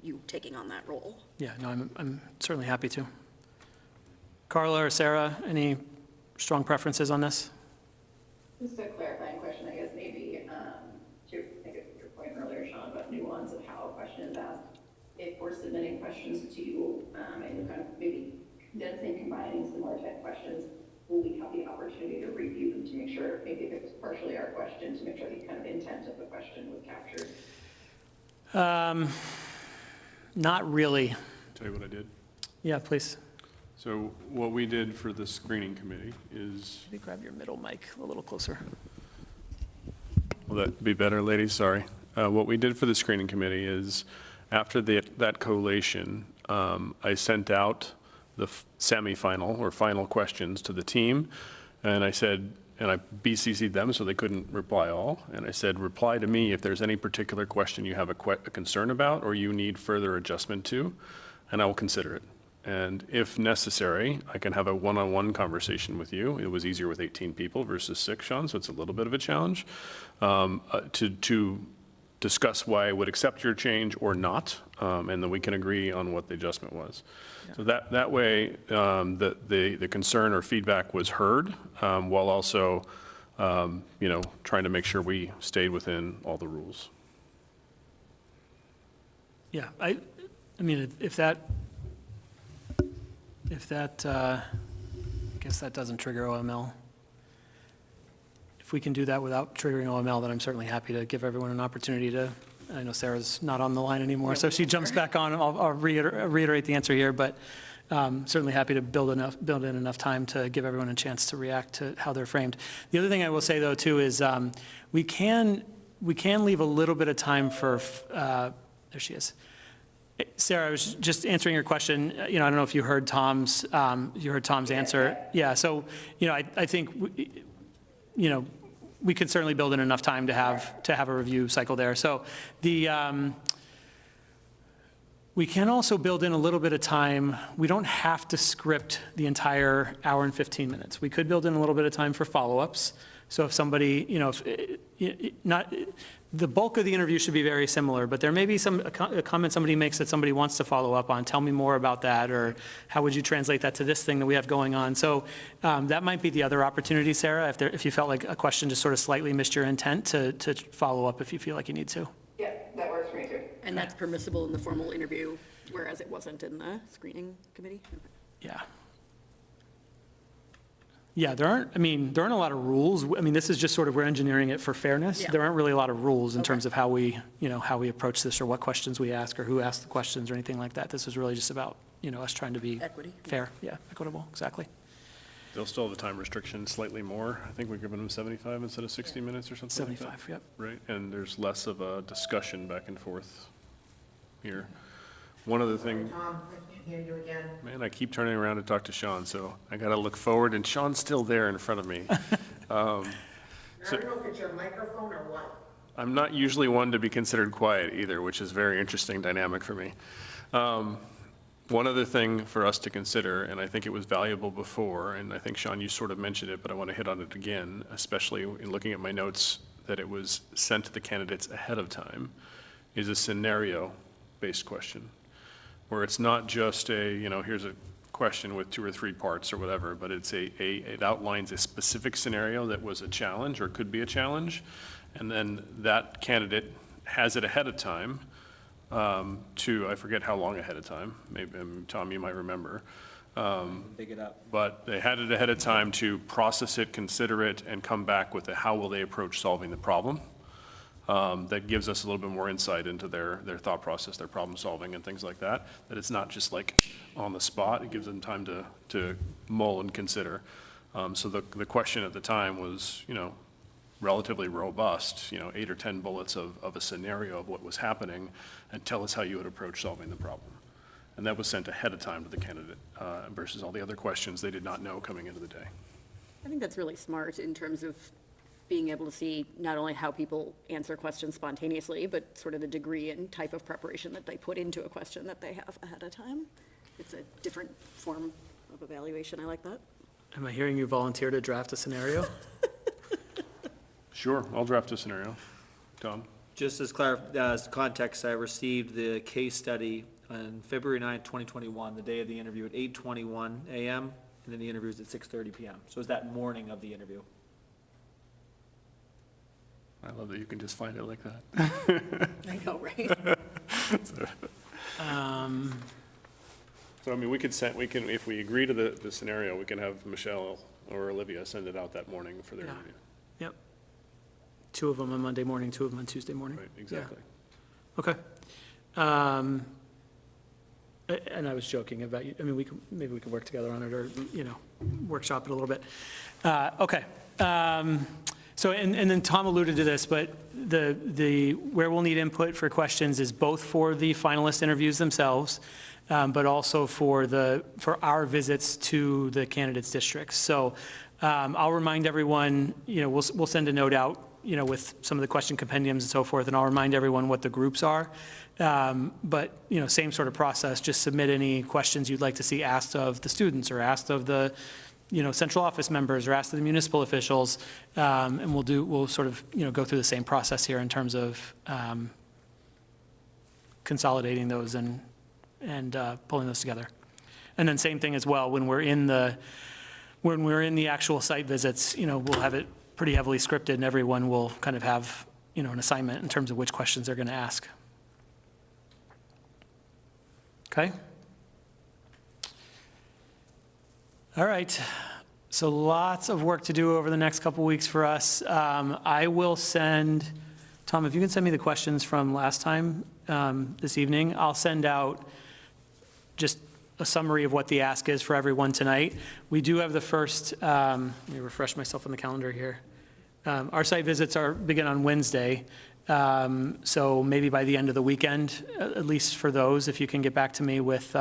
you taking on that role. Yeah, no, I'm certainly happy to. Carla or Sarah, any strong preferences on this? Just a clarifying question, I guess, maybe, to I think your point earlier, Sean, about nuance of how a question is asked. If we're submitting questions to you, and you're kind of maybe condensing, combining similar type questions, will we have the opportunity to review them to make sure, maybe if it's partially our question, to make sure the kind of intent of the question was captured? Not really. Tell you what I did. Yeah, please. So what we did for the screening committee is, Maybe grab your middle mic a little closer. will that be better, ladies? Sorry. What we did for the screening committee is, after that collation, I sent out the semifinal or final questions to the team, and I said, and I BCC'd them so they couldn't reply all, and I said, reply to me if there's any particular question you have a concern about or you need further adjustment to, and I will consider it. And if necessary, I can have a one-on-one conversation with you. It was easier with 18 people versus 6, Sean, so it's a little bit of a challenge, to discuss why I would accept your change or not, and then we can agree on what the adjustment was. Yeah. So that way, the concern or feedback was heard, while also, you know, trying to make sure we stayed within all the rules. Yeah, I mean, if that, I guess that doesn't trigger OML. If we can do that without triggering OML, then I'm certainly happy to give everyone an opportunity to, I know Sarah's not on the line anymore, so if she jumps back on, I'll reiterate the answer here, but certainly happy to build in enough time to give everyone a chance to react to how they're framed. The other thing I will say, though, too, is we can leave a little bit of time for, there she is. Sarah, I was just answering your question. You know, I don't know if you heard Tom's answer. Yeah, so, you know, I think, you know, we could certainly build in enough time to have a review cycle there. So we can also build in a little bit of time. We don't have to script the entire hour and 15 minutes. We could build in a little bit of time for follow-ups. So if somebody, you know, the bulk of the interview should be very similar, but there may be a comment somebody makes that somebody wants to follow up on. Tell me more about that, or how would you translate that to this thing that we have going on? So that might be the other opportunity, Sarah, if you felt like a question just sort of slightly missed your intent, to follow up if you feel like you need to. Yeah, that works for me too. And that's permissible in the formal interview, whereas it wasn't in the screening committee? Yeah. Yeah, there aren't a lot of rules. I mean, this is just sort of, we're engineering it for fairness. Yeah. There aren't really a lot of rules in terms of how we approach this, or what questions we ask, or who asks the questions, or anything like that. This is really just about, you know, us trying to be Equity. fair. Yeah, equitable, exactly. They'll still have a time restriction, slightly more. I think we're giving them 75 instead of 60 minutes or something like that. 75, yep. Right, and there's less of a discussion back and forth here. One other thing, Tom, I can't hear you again. man, I keep turning around to talk to Sean, so I got to look forward, and Sean's still there in front of me. I don't know if it's your microphone or what. I'm not usually one to be considered quiet either, which is a very interesting dynamic for me. One other thing for us to consider, and I think it was valuable before, and I think, Sean, you sort of mentioned it, but I want to hit on it again, especially in looking at my notes that it was sent to the candidates ahead of time, is a scenario-based question, where it's not just a, here's a question with 2 or 3 parts or whatever, but it's it outlines a specific scenario that was a challenge or could be a challenge, and then that candidate has it ahead of time I forget how long ahead of time, maybe, Tom, you might remember. Dig it up. But they had it ahead of time to process it, consider it, and come back with how will they approach solving the problem. That gives us a little bit more insight into their thought process, their problem solving and things like that, that it's not just like on the spot. It gives them time to mull and consider. So the question at the time was, relatively robust, 8 or 10 bullets of a scenario of what was happening, and tell us how you would approach solving the problem. And that was sent ahead of time to the candidate versus all the other questions they did not know coming into the day. I think that's really smart in terms of being able to see not only how people answer questions spontaneously, but sort of the degree and type of preparation that they put into a question that they have ahead of time. It's a different form of evaluation. I like that. Am I hearing you volunteer to draft a scenario? Sure, I'll draft a scenario. Tom? Just as context, I received the case study on February 9th, 2021, the day of the interview at 8:21 a.m., and then the interview was at 6:30 p.m. So it was that morning of the interview. I love that you can just find it like that. I know, right? So, I mean, we can, if we agree to the scenario, we can have Michelle or Olivia send it out that morning for their Yeah. interview. Yep. 2 of them on Monday morning, 2 of them on Tuesday morning. Right, exactly. Okay. And I was joking about, maybe we can work together on it, or, workshop it a little bit. Okay. So, and then Tom alluded to this, but where we'll need input for questions is both for the finalist interviews themselves, but also for our visits to the candidates' districts. So I'll remind everyone, we'll send a note out, with some of the question compendiums and so forth, and I'll remind everyone what the groups are. But, same sort of process, just submit any questions you'd like to see asked of the students or asked of the, central office members or asked of the municipal officials. And we'll sort of, go through the same process here in terms of consolidating those and pulling those together. And then same thing as well, when we're in the actual site visits, we'll have it pretty heavily scripted, and everyone will kind of have, an assignment in terms of which questions they're going to ask. Okay? All right. So lots of work to do over the next couple weeks for us. I will send, Tom, if you can send me the questions from last time this evening, I'll send out just a summary of what the ask is for everyone tonight. We do have the first, let me refresh myself on the calendar here. Our site visits begin on Wednesday, so maybe by the end of the weekend, at least for those, if you can get back to me with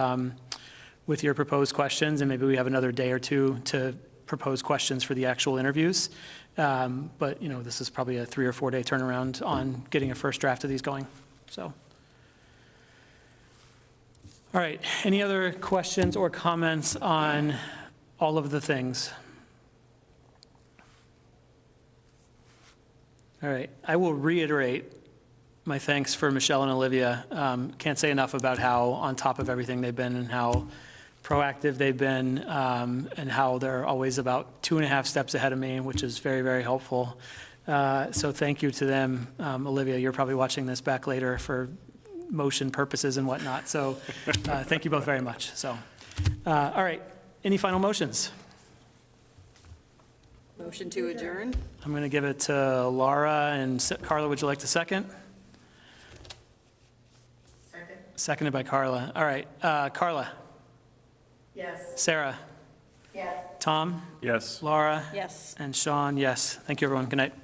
your proposed questions, and maybe we have another day or two to propose questions for the actual interviews. But, this is probably a 3 or 4 day turnaround on getting a first draft of these going, so. All right, any other questions or comments on all of the things? All right, I will reiterate my thanks for Michelle and Olivia. Can't say enough about how on top of everything they've been and how proactive they've been, and how they're always about 2.5 steps ahead of me, which is very, very helpful. So thank you to them. Olivia, you're probably watching this back later for motion purposes and whatnot. So thank you both very much. So, all right, any final motions? Motion to adjourn? I'm going to give it to Laura, and Carla, would you like to second? Second? Seconded by Carla. All right, Carla, Yes. Sarah, Yes. Tom, Yes. Laura, Yes. and Sean, yes. Thank you, everyone. Good night.